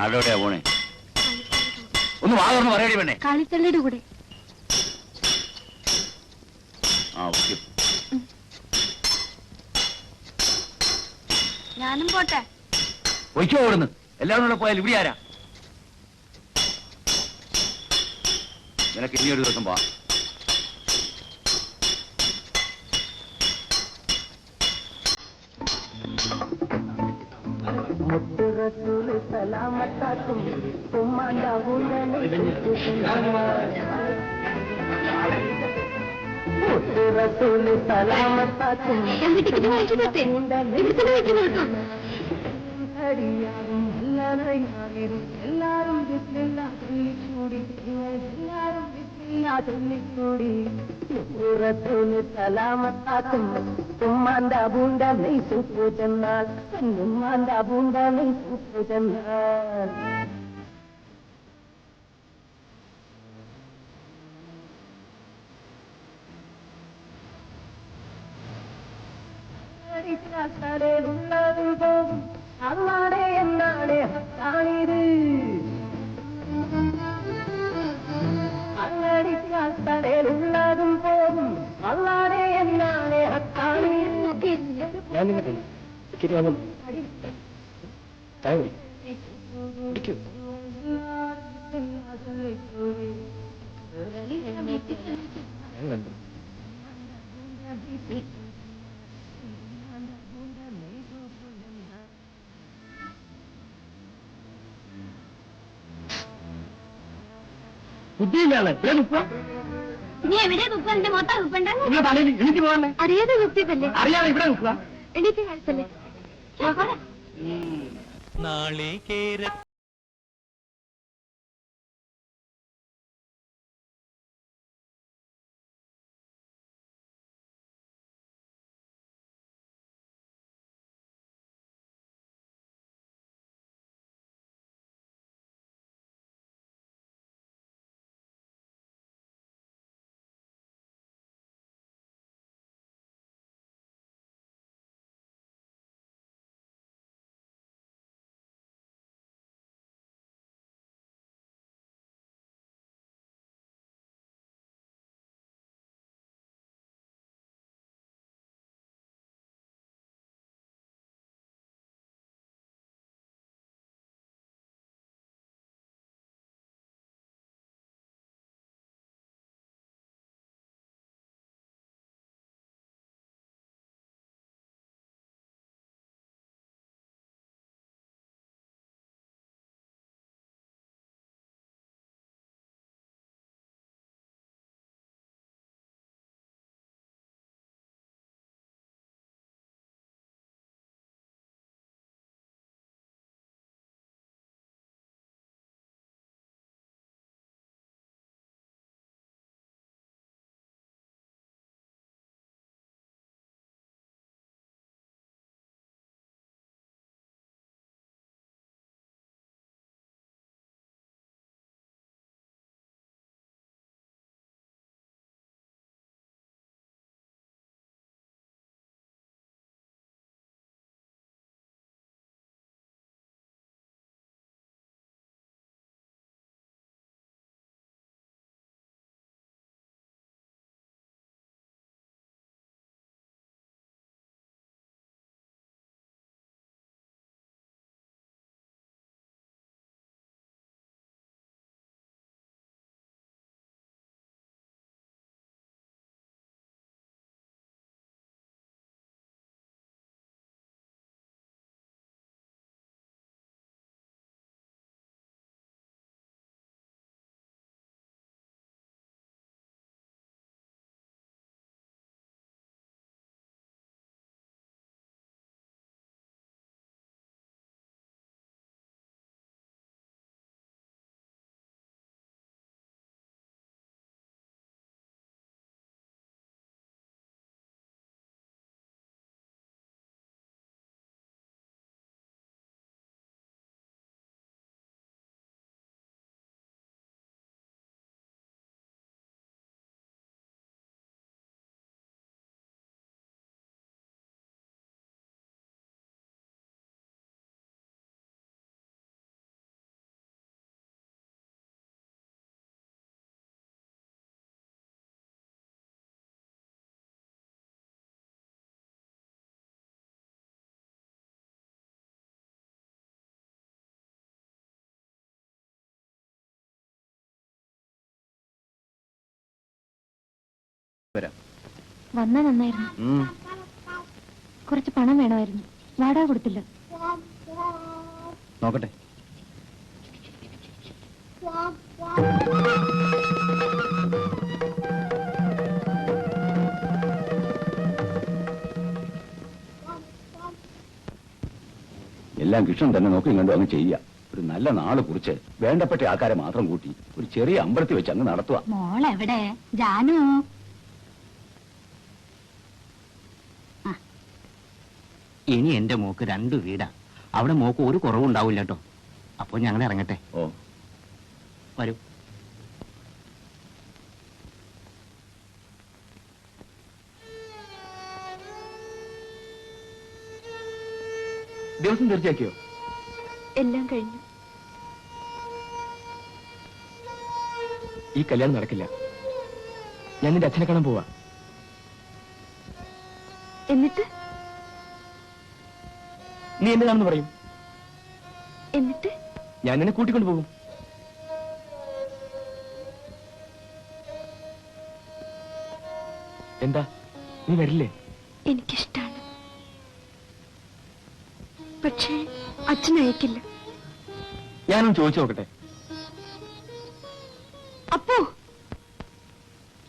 ആരോടെയാ പോണേ? ഒന്ന് വാങ്ങുന്നു പറയടി പെണ്ണേ. കാളിത്തള്ളിയുടെ കൂടെ. ആ, ഓക്കെ. ഞാനും പോട്ടെ. ഒഴിക്കോ ഓടുന്നു. എല്ലാവരും കൂടെ പോയാൽ ഇവിടെ ആരാ? നിനക്ക് ഇനിയൊരു ദിവസം പോവാം. അല്ലാടെ എന്നാണ് കാണിത് അങ്ങടിക്കാത്തടയിലുള്ളതും പോകും അല്ലാടെ എന്നാണ് കാണിത്. ഞാൻ നിന്നെ ടിക്കറ്റ് വാങ്ങും. പിടിക്കൂ. ഞാൻ കണ്ടു. ബുദ്ധിയില്ലാതെ നീ എവിടെ തുപ്പ എന്റെ മൊത്തം തുപ്പണ്ട നിങ്ങൾ തലയിൽ എണീറ്റ് പോകാനേ അറിയാതെ തുപ്പിയതല്ലേ അറിയാതെ ഇവിടെ നിൽക്കുക. എണീറ്റ് കഴിച്ചല്ലേ നാളികേര വന്നാ നന്നായിരുന്നു. കുറച്ച് പണം വേണമായിരുന്നു. വാടക കൊടുത്തില്ല. നോക്കട്ടെ. എല്ലാം കൃഷ്ണൻ തന്നെ നോക്കി കണ്ടു അങ്ങ് ചെയ്യുക. ഒരു നല്ല നാള് കുറിച്ച് വേണ്ടപ്പെട്ട ആൾക്കാരെ മാത്രം കൂട്ടി ഒരു ചെറിയ അമ്പലത്തിൽ വെച്ച് അങ്ങ് നടത്തുക. മോളെവിടെ? ജാനു. ഇനി എന്റെ മോക്ക് 2 വീടാ. അവിടെ മോക്ക് ഒരു കുറവുണ്ടാവില്ല കേട്ടോ. അപ്പൊ ഞങ്ങൾ ഇറങ്ങട്ടെ. ഓ വരൂ. ദിവസം തീർച്ചയാക്കിയോ? എല്ലാം കഴിഞ്ഞു. ഈ കല്യാണം നടക്കില്ല. ഞാൻ നിന്റെ അച്ഛനെ കാണാൻ പോവാ. എന്നിട്ട് നീ എന്തിനാണെന്ന് പറയും. എന്നിട്ട് ഞാൻ നിന്നെ കൂട്ടിക്കൊണ്ടു പോകും. എന്താ നീ വരില്ലേ? എനിക്കിഷ്ടാണ്. പക്ഷേ അച്ഛൻ അയക്കില്ല. ഞാനൊന്ന് ചോദിച്ചു നോക്കട്ടെ. അപ്പോ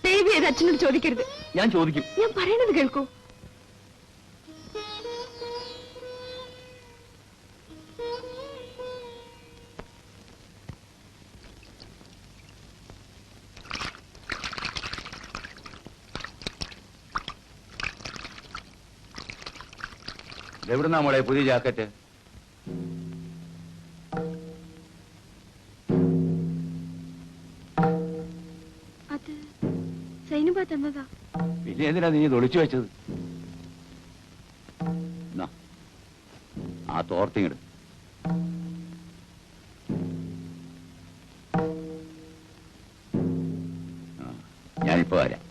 ദേവി അച്ഛനോട് ചോദിക്കരുത്. ഞാൻ ചോദിക്കും. ഞാൻ പറയണത് കേൾക്കൂ. എവിടുന്നാ മോളെ പുതിയ ജാക്കറ്റ്? അത് സൈനുബ തന്നതാ. പിന്നെ എന്തിനാ നീ ഇത് ഒളിച്ചു വെച്ചത്? എന്നാ, ആ തോർത്തിങ്ങട്. ഞാനിപ്പോ വരാം.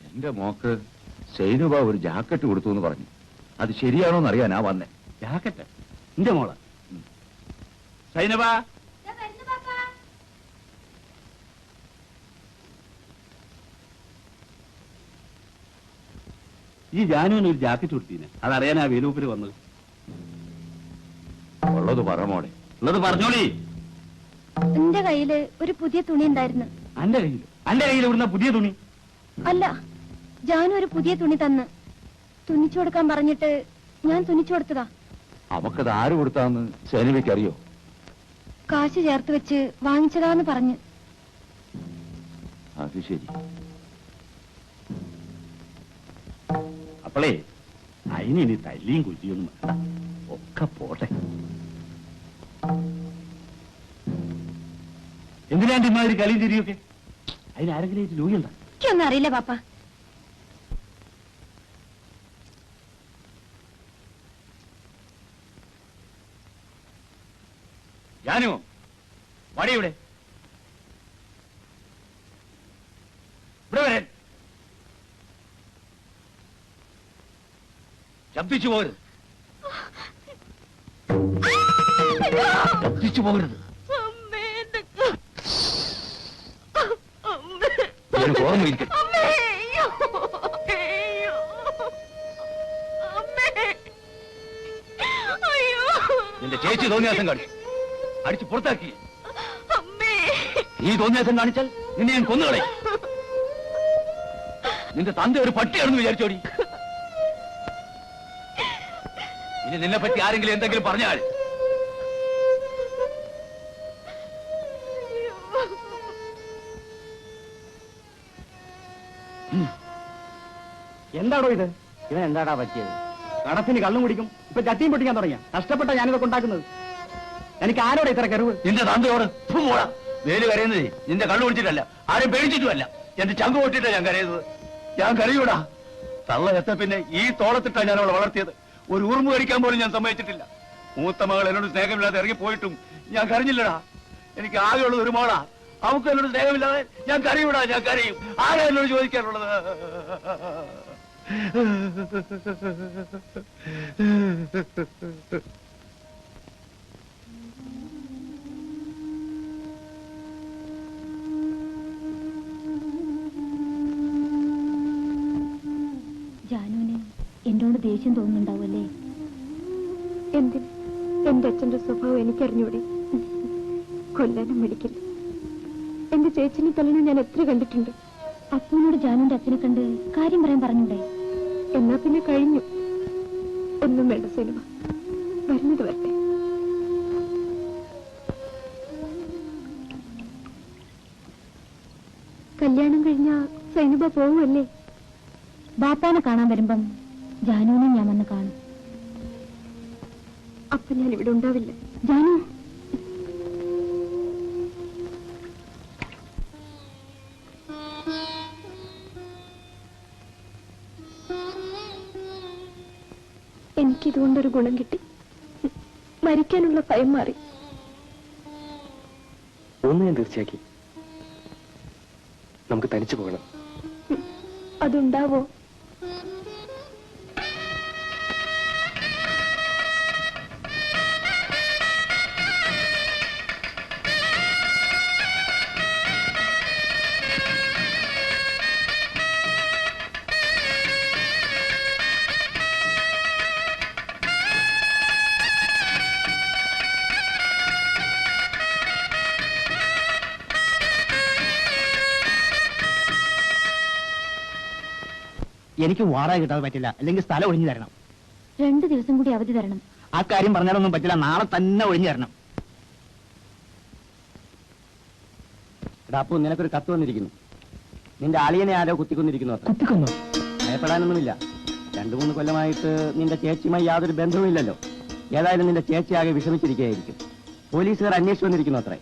എന്റെ മോക്ക് സൈനുബ ഒരു ജാക്കറ്റ് കൊടുത്തു എന്ന് പറഞ്ഞു. അത് ശരിയാണോന്ന് അറിയാനാ വന്നേ. ജാക്കറ്റ് എന്റെ മോള. സൈനബ, ഈ ജാനുവിന് ഒരു ജാക്കറ്റ് കൊടുത്തീനെ, അതറിയാനാ വേലൂപ്പിൽ വന്നത്. ഉള്ളത് പറ മോളെ. ഉള്ളത് പറഞ്ഞോളി. എന്റെ കയ്യില് ഒരു പുതിയ തുണി ഉണ്ടായിരുന്നു. അന്റെ കയ്യിൽ ഇവിടുന്ന പുതിയ തുണി? അല്ല, ജാനു ഒരു പുതിയ തുണി തന്ന് തുന്നിച്ചു കൊടുക്കാൻ പറഞ്ഞിട്ട് ഞാൻ തുന്നിച്ചു കൊടുത്തതാ. അവക്കത് ആര് കൊടുത്താന്ന് സൈനുബയ്ക്ക് അറിയോ? കാശ് ചേർത്ത് വെച്ച് വാങ്ങിച്ചതാന്ന് പറഞ്ഞ്. അത് ശരി. അപ്പളേ അതിനി തല്ലിയും കുറ്റിയൊന്നും വേണ്ട, ഒക്കെ പോട്ടെ. എന്തിനാണ്ട് ഇമാതിരി കളിയും തിരിയൊക്കെ? അതിനാരെങ്കിലും ലൂയുണ്ട? എനിക്കൊന്നും അറിയില്ല പാപ്പ. ജാനു, വടി ഇവിടെ. ഇവിടെ വരാൻ. ശബ്ദിച്ചു പോകരുത്. ശബ്ദിച്ചു പോകരുത്. എനിക്ക് ഓർമ്മയിരിക്കട്ടെ. നിന്റെ ചേച്ചി തോന്നിയാസം കാണിച്ചു, അടിച്ച് പുറത്താക്കി. ഈ തോന്നിയാസം കാണിച്ചാൽ നിന്നെ ഞാൻ കൊന്നുകളെ. നിന്റെ തന്ത ഒരു പട്ടിയാണെന്ന് വിചാരിച്ചോടി. ഇനി നിന്നെ പറ്റി ആരെങ്കിലും എന്തെങ്കിലും പറഞ്ഞാൽ എന്താടോ ഇത്? ഇവൻ എന്താടാ പറ്റിയത്? കടത്തിന് കള്ളും കുടിക്കും, ഇപ്പൊ ചട്ടിയും പൊട്ടിക്കാൻ തുടങ്ങിയ. കഷ്ടപ്പെട്ട ഞാനിതൊക്കെ ഉണ്ടാക്കുന്നത്. എനിക്ക് ആരോടെ ഇത്ര കരുവ്? നിന്റെ തന്തയോട് പോടാ. വേല് കരയുന്നത് നിന്റെ കള്ളു കുടിച്ചിട്ടല്ല, ആരും പേടിച്ചിട്ടുമല്ല. എന്റെ ചങ്ക് പൊട്ടിട്ടാ ഞാൻ കരയുന്നത്. ഞാൻ കരയൂടാ. തള്ള എത്ത പിന്നെ ഈ തോളത്തിട്ടാ ഞാൻ അവളെ വളർത്തിയത്. ഒരു ഉറുമ്പ് കഴിക്കാൻ പോലും ഞാൻ സമ്മതിച്ചിട്ടില്ല. മൂത്ത മകൾ എന്നോട് സ്നേഹമില്ലാതെ ഇറങ്ങി പോയിട്ടും ഞാൻ കരഞ്ഞില്ലടാ. എനിക്ക് ആകെയുള്ളത് ഒരു മോളാ. അവൾക്ക് എന്നോട് സ്നേഹമില്ലാതെ ഞാൻ കരയൂടാ. ഞാൻ കരയും. ആരാ എന്നോട് ചോദിക്കാനുള്ളത്? ജാനുവിന് എന്നോട് ദേഷ്യം തോന്നുന്നുണ്ടാവുമല്ലേ? എന്തിന്? എന്റെ അച്ഛന്റെ സ്വഭാവം എനിക്കറിഞ്ഞൂടെ? കൊല്ലാനും മടിക്കില്ല. എന്റെ ചേച്ചിനെ തല്ലണം ഞാൻ എത്ര കണ്ടിട്ടുണ്ട്. അപ്പൂനോട് ജാനുവിന്റെ അച്ഛനെ കണ്ട് കാര്യം പറയാൻ പറഞ്ഞൂടെ? എന്നാ പിന്നെ കഴിഞ്ഞു. ഒന്നും വേണ്ട സിനിമ, വരുന്നത് വരട്ടെ. കല്യാണം കഴിഞ്ഞാ സൈനുബ പോവുമല്ലേ? ബാപ്പാനെ കാണാൻ വരുമ്പം ജാനുവിനെ ഞാൻ വന്ന് കാണും. അപ്പൊ ഞാൻ ഇവിടെ ഉണ്ടാവില്ല. ജാനു, എനിക്കിതുകൊണ്ടൊരു ഗുണം കിട്ടി. മരിക്കാനുള്ള ഭയം മാറി. ഒന്ന് ഞാൻ തീർച്ചയാക്കി, നമുക്ക് തനിച്ചു പോകണം. അതുണ്ടാവോ? എനിക്ക് വാടക കിട്ടാതെ പറ്റില്ല, അല്ലെങ്കിൽ സ്ഥലം ഒഴിഞ്ഞു തരണം. 2 ദിവസം കൂടി അവധി തരണം. ആ കാര്യം പറഞ്ഞാലൊന്നും പറ്റില്ല, നാളെ തന്നെ ഒഴിഞ്ഞു തരണം. എടാ അപ്പു, നിനക്കൊരു കത്ത് വന്നിരിക്കുന്നു. നിന്റെ അളിയനെ ആരോ കുത്തിക്കൊന്നിരിക്കുന്നു. അത്ര കുത്തിക്കൊന്നോ? ഭയപ്പെടാനൊന്നുമില്ല. 2-3 കൊല്ലമായിട്ട് നിന്റെ ചേച്ചിയുമായി യാതൊരു ബന്ധവുമില്ലല്ലോ. ഏതായാലും നിന്റെ ചേച്ചി ആകെ വിഷമിച്ചിരിക്കുകയായിരിക്കും. പോലീസുകാർ അന്വേഷിച്ചു വന്നിരിക്കുന്നു അത്രേ.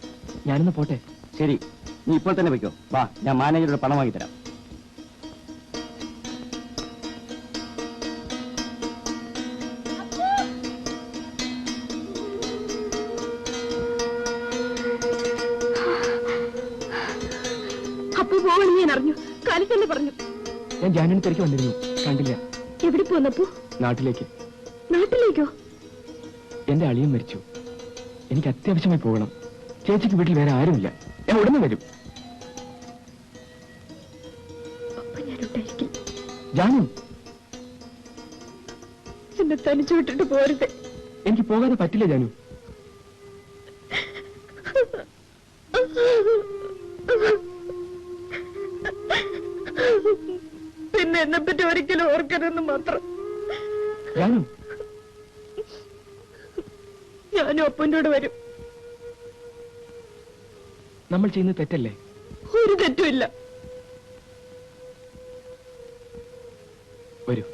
ഞാനൊന്ന് പോട്ടെ. ശരി, നീ ഇപ്പോൾ തന്നെ വയ്ക്കോ. വാ, ഞാൻ മാനേജറുടെ പണം വാങ്ങിത്തരാം. അപ്പു പോകണമെന്ന് ഞാൻ അറിഞ്ഞു. കാലത്ത് തന്നെ പറഞ്ഞു. ഞാൻ ജാനുവിനെ തിരക്കി വന്നിരുന്നു, കണ്ടില്ല. എവിടെ പോന്നപ്പോ? നാട്ടിലേക്ക്. നാട്ടിലേക്കോ? എന്റെ അളിയൻ മരിച്ചു. എനിക്ക് അത്യാവശ്യമായി പോകണം. ചേച്ചിക്ക് വീട്ടിൽ വേറെ ആരുമില്ല. ഞാൻ ഉടനെ വരും. അപ്പൊ ഞാനുണ്ടായിരിക്കും. ജാനു, എന്നെ തനിച്ചു വിട്ടിട്ട് പോരുത്. എനിക്ക് പോകാതെ പറ്റില്ല ജാനു. പിന്നെ എന്നെ പറ്റി ഒരിക്കലും ഓർക്കരുതെന്ന് മാത്രം. ജാനു, ഞാനും അപ്പൻ്റെ കൂടെ വരും. നമ്മൾ ചെയ്യുന്നത് തെറ്റല്ലേ? ഒരു തെറ്റുമില്ല. വരൂ.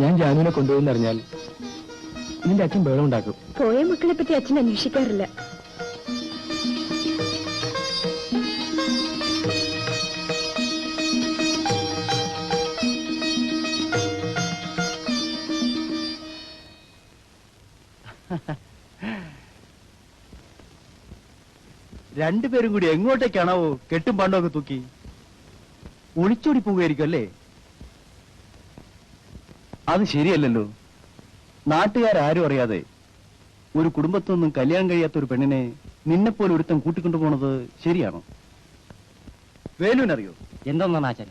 ഞാൻ ജാനുവിനെ കൊണ്ടുപോയെന്നറിഞ്ഞാൽ നിന്റെ അച്ഛൻ ബഹളം ഉണ്ടാക്കും. പോയ മക്കളെ പറ്റി അച്ഛൻ അന്വേഷിക്കാറില്ല. രണ്ടുപേരും കൂടി എങ്ങോട്ടേക്കാണോ കെട്ടും പണ്ടൊക്കെ തൂക്കി ഒളിച്ചോടി പോവുകയായിരിക്കും അല്ലേ? അത് ശരിയല്ലല്ലോ. നാട്ടുകാരും അറിയാതെ ഒരു കുടുംബത്തൊന്നും കല്യാണം കഴിയാത്ത ഒരു പെണ്ണിനെ നിന്നെപ്പോലെ ഒരുത്തം കൂട്ടിക്കൊണ്ടുപോണത് ശരിയാണോ? വേലുവിനറിയോ? എന്തൊന്നാണ് ആചാൻ?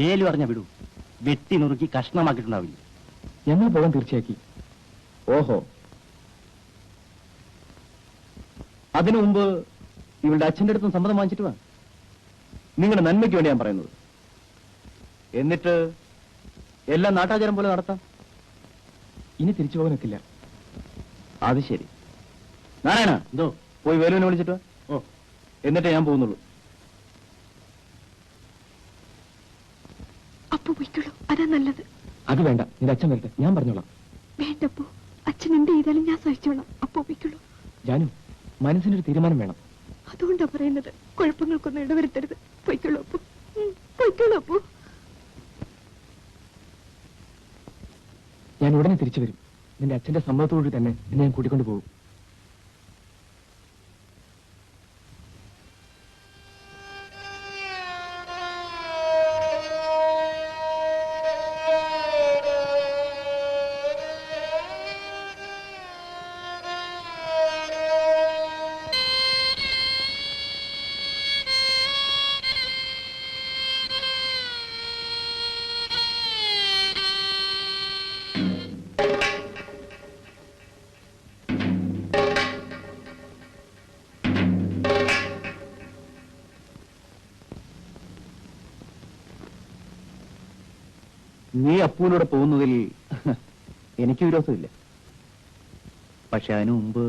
വേലു അറിഞ്ഞ വിടൂ, വെട്ടി നുറുക്കി കഷ്ണമാക്കിയിട്ടുണ്ടാവില്ല. ഞങ്ങൾ പോകാൻ തീർച്ചയാക്കി. ഓഹോ, അതിനു മുമ്പ് ഇവളുടെ അച്ഛൻ്റെ അടുത്തും സമ്മതം വാങ്ങിച്ചിട്ട് വാ. നിങ്ങളുടെ നന്മയ്ക്ക് വേണ്ടി ഞാൻ പറയുന്നത്. എന്നിട്ട് എല്ലാം നാട്ടാചാരം പോലെ നടത്താം. ഇനി തിരിച്ചു പോകാനൊക്കില്ല. അത് ശരി. നാരായണ, എന്തോ പോയി വേലുവിനെ വിളിച്ചിട്ട് വാ. ഓ, എന്നിട്ടേ ഞാൻ പോകുന്നുള്ളൂ. അപ്പു പോയിക്കോളൂ, അതാ നല്ലത്. അത് വേണ്ട, നിന്റെ അച്ഛൻ വരട്ടെ, ഞാൻ പറഞ്ഞോളാം. വേണ്ടപ്പോ, അച്ഛൻ എന്ത് ചെയ്താലും ഞാൻ സഹിച്ചോളാം. അപ്പു പോയിക്കോളൂ. ജാനു, മനസ്സിനൊരു തീരുമാനം വേണം. അതുകൊണ്ടാ പറയുന്നത്, കുഴപ്പങ്ങൾക്കൊന്നും ഇടവരുത്തരുത്. പോയിക്കോളൂ അപ്പു, പോയിക്കോളൂ അപ്പു. ഞാൻ ഉടനെ തിരിച്ചു വരും. നിന്റെ അച്ഛന്റെ സമ്മതത്തോടുകൂടി തന്നെ നിന്നെ ഞാൻ കൂട്ടിക്കൊണ്ടു പോകും. നീ അപ്പൂനോട് പോകുന്നതിൽ എനിക്ക് വിരോധമില്ല. പക്ഷെ അതിനു മുമ്പ്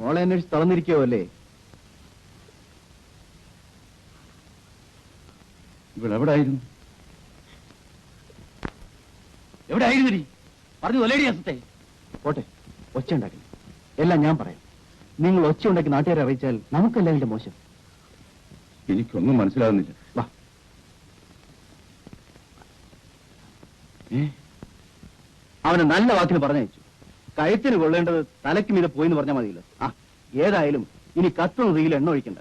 മോളെ അന്വേഷിച്ച് തളർന്നിരിക്കോ അല്ലേ? ഇവളെവിടായിരുന്നു? എവിടെയായിരുന്നു നീ? പറഞ്ഞു തൊല്ലേടി അസത്തെ. പോട്ടെ, ഒച്ച ഉണ്ടാക്കി എല്ലാം ഞാൻ പറയാം. നിങ്ങൾ ഒച്ച ഉണ്ടാക്കി നാട്ടുകാരെ അറിയിച്ചാൽ നമുക്കല്ല അതിന്റെ മോശം. എനിക്കൊന്നും മനസ്സിലാകുന്നില്ല. വാ. അവനെ നല്ല വാക്കിന് പറഞ്ഞയച്ചു. കഴുത്തിന് കൊള്ളേണ്ടത് തലയ്ക്ക് മീതെ പോയിന്ന് പറഞ്ഞാൽ മതിയല്ലോ. ആ, ഏതായാലും ഇനി കത്തുന്ന തീയിൽ എണ്ണ ഒഴിക്കണ്ട.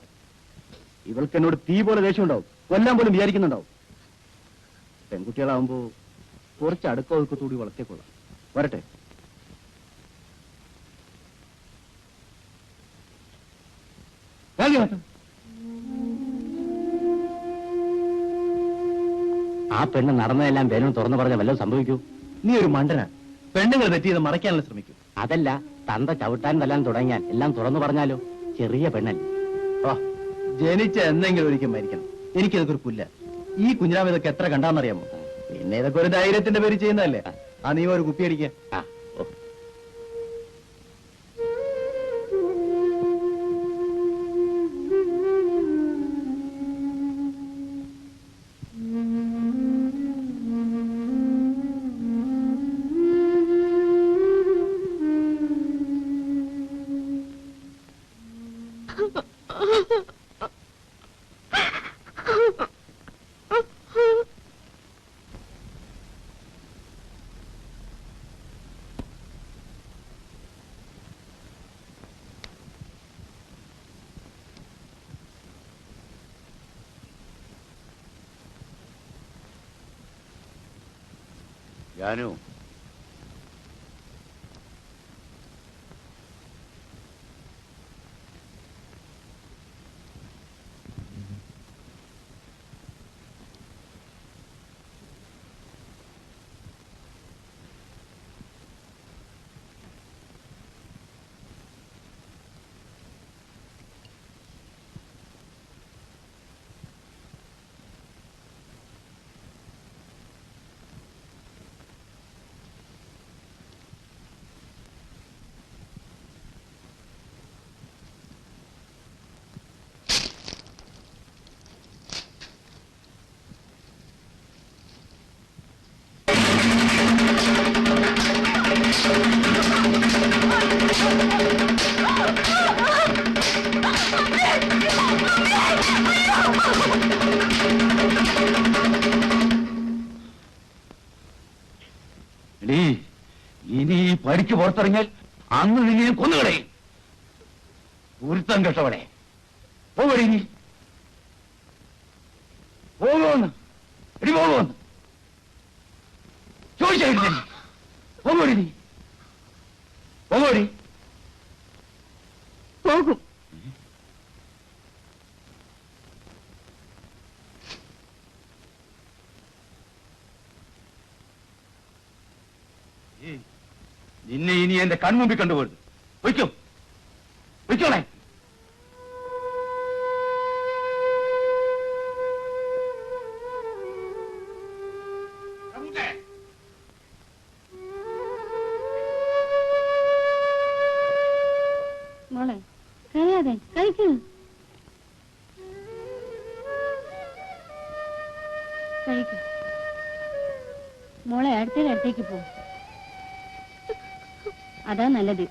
ഇവൾക്ക് എന്നോട് തീ പോലെ ദേഷ്യം ഉണ്ടാവും, കൊല്ലാൻ പോലും വിചാരിക്കുന്നുണ്ടാവും. പെൺകുട്ടികളാവുമ്പോ കുറച്ച് അടുക്കൂടി വളർത്തിക്കൊള്ളാം. വരട്ടെ. ആ പെണ്ണ് നടന്നതെല്ലാം വേലും തുറന്നു പറഞ്ഞ വല്ലതും സംഭവിക്കൂ? നീ ഒരു മണ്ടനാ. പെണ്ണുങ്ങൾ തെറ്റിയത് മറയ്ക്കാനുള്ള ശ്രമിക്കും. അതല്ല, തന്ത ചവിട്ടാൻ തല്ലാൻ തുടങ്ങിയാൽ എല്ലാം തുറന്നു പറഞ്ഞാലോ? ചെറിയ പെണ്ണല്ലേ. ഓ, ജനിച്ച എന്തെങ്കിലും ഒരിക്കൽ മരിക്കണം. എനിക്കിതൊക്കെ ഒരു പുല്ല. ഈ കുഞ്ഞിരാമ ഇതൊക്കെ എത്ര കണ്ടാന്നറിയാമോ? പിന്നെ ഇതൊക്കെ ഒരു ധൈര്യത്തിന്റെ പേര് ചെയ്യുന്നതല്ലേ. ആ, നീ ഒരു കുപ്പി അടിക്ക. ആ, ഓ. ജാനു, ഇനി ഈ പരിക്ക് പുറത്തിറങ്ങിയാൽ അന്ന് നിന്നെ കൊന്നുകളയും. ഗുരുത്തം കെട്ടവളെ, പോകടി നീ. പോകുമെന്ന് എടി, പോകുമെന്ന് ചോദിച്ചായിരുന്നു. പോകടി നീ, പോകടി. പോകും. നിന്നെ ഇനി എന്റെ കൺമുമ്പിൽ കണ്ടുപോരുത്. വയ്ക്കും, വയ്ക്കോളെ. മോളെ കരയാതെ കഴിക്കൂ. കഴിക്കൂ മോളെ. അടുത്തേക്ക് പോ. അതാ നല്ലത്.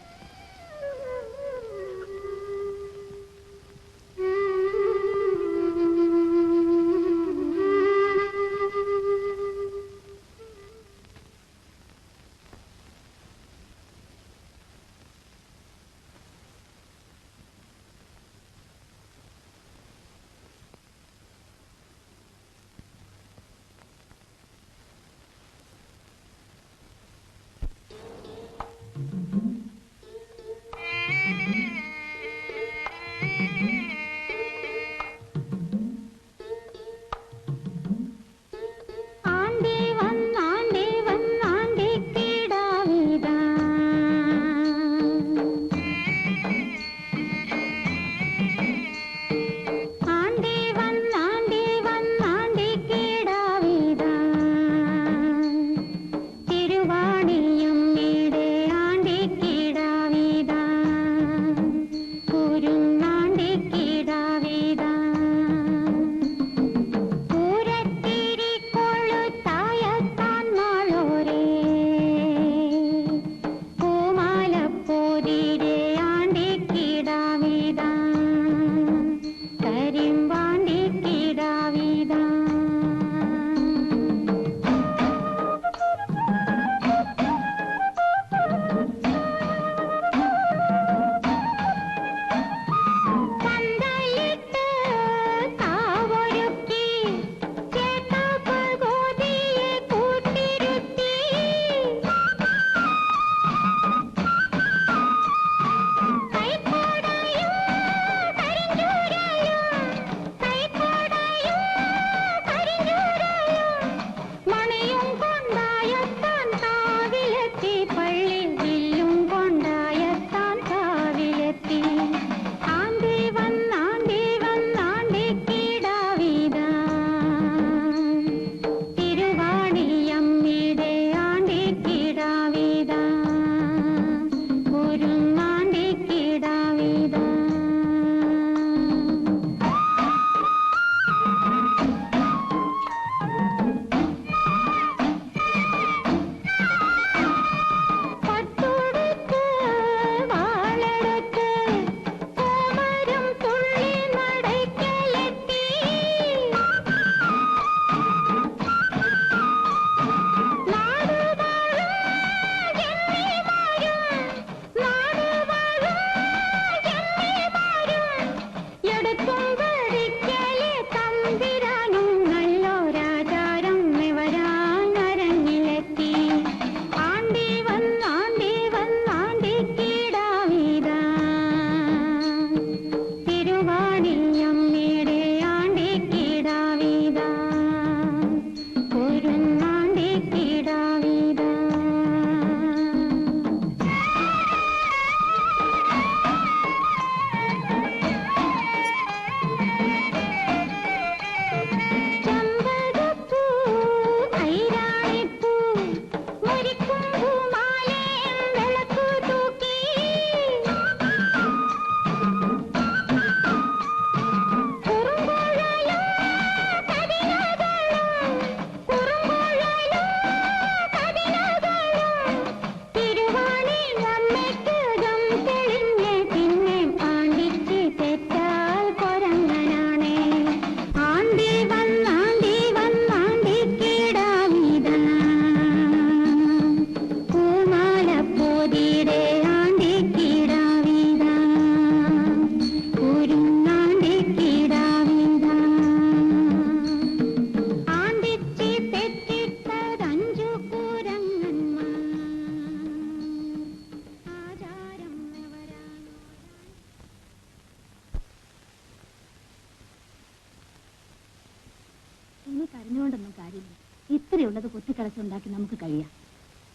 കരഞ്ഞുകൊണ്ടൊന്നും കാര്യമില്ല. ഇത്രയുള്ളത് കുത്തിക്കളച്ചുണ്ടാക്കി നമുക്ക് കഴിയാം.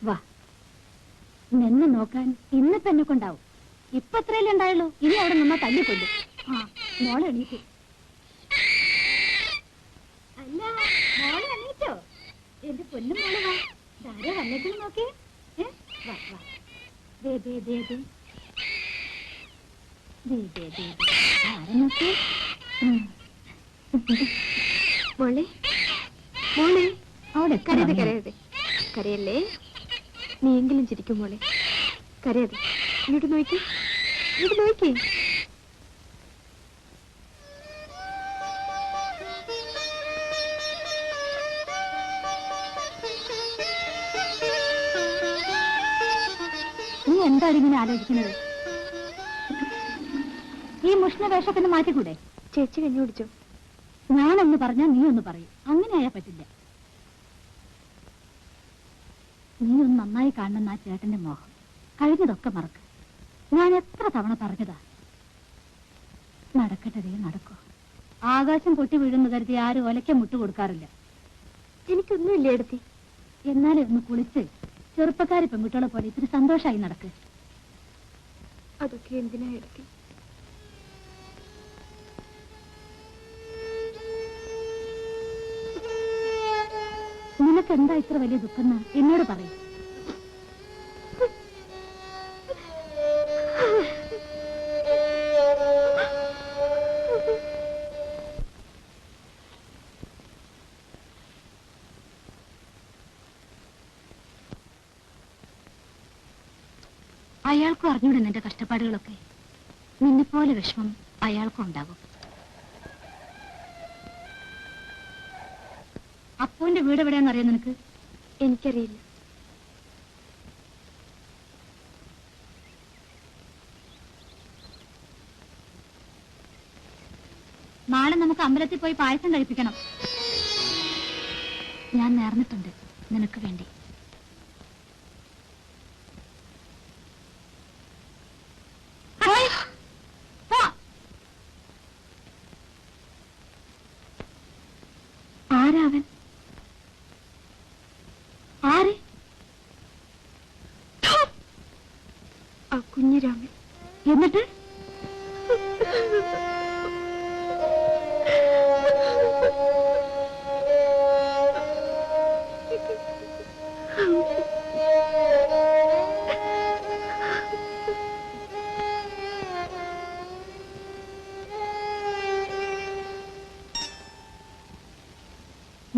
വാ, നിന്നെ നോക്കാൻ ഇന്നിപ്പോ എന്നെ കൊണ്ടാവും. ഇപ്പൊ എത്രയല്ലേ ഉണ്ടായുള്ളൂ, ഇനി അവിടെ നിന്നാ തല്ലിക്കൊല്ലും. ആ, മോളെ എണീറ്റു. അല്ല, മോളെ എണീറ്റോ? എന്റെ പൊന്നും മോളെ വാ. ധാരെ വന്നേക്കുന്നു നോക്കേ. വാ വാ. ദേ ദേ ദേ ദേ ദേ ദേ ദേ ധാരെ നോക്കേ. മോളെ മോളെ, അവിടെ കരയതെ കരയതെ കരയല്ലേ. നീയെങ്കിലും ചിരിക്കും മോളെ, കരയതെ. ഇങ്ങോട്ട് നോക്കി, ഇങ്ങോട്ട് നോക്കി. നീ എന്താണ് ഇങ്ങനെ ആലോചിക്കുന്നത്? ഈ മുഷ്ണ വേഷത്തിന് മാറ്റിക്കൂടെ? ചേച്ചി കഞ്ഞി കുടിച്ചോ? ഞാനൊന്ന് പറഞ്ഞാൽ നീ ഒന്ന് പറയും. അങ്ങനെ ആയാ പറ്റില്ല. നീ ഒന്ന് നന്നായി കാണണമെന്ന് ആ ചേട്ടന്റെ മോഹം. കഴിഞ്ഞതൊക്കെ മറക്ക്. ഞാൻ എത്ര തവണ പറഞ്ഞതാ. നടക്കട്ടെ, നടക്കോ. ആകാശം പൊട്ടി വീഴുന്നു കരുതി ആരും ഒലയ്ക്ക മുട്ടു കൊടുക്കാറില്ല. എനിക്കൊന്നുമില്ല എടുത്തി. എന്നാലും ഒന്ന് കുളിച്ച് ചെറുപ്പക്കാരി പെൺകുട്ടികളെ പോലെ ഇത്തിരി സന്തോഷമായി നടക്ക്. അതൊക്കെ എന്തിനാ എടുത്തി? നിനക്ക് എന്താ ഇത്ര വലിയ ദുഃഖം എന്നോട് പറയും. അയാൾക്കും അറിഞ്ഞൂടെ നിന്റെ കഷ്ടപ്പാടുകളൊക്കെ. നിന്നെപ്പോലെ വിഷമം അയാൾക്കും ഉണ്ടാകും. അപ്പുവിന്റെ വീട് എവിടെയാണെന്ന് അറിയാം നിനക്ക്? എനിക്കറിയില്ല. നാളെ നമുക്ക് അമ്പലത്തിൽ പോയി പായസം കഴിപ്പിക്കണം. ഞാൻ നേർന്നിട്ടുണ്ട് നിനക്ക് വേണ്ടി. ആരാവൻ? ആരെ? ആ കുഞ്ഞിരാമൻ. എന്നിട്ട്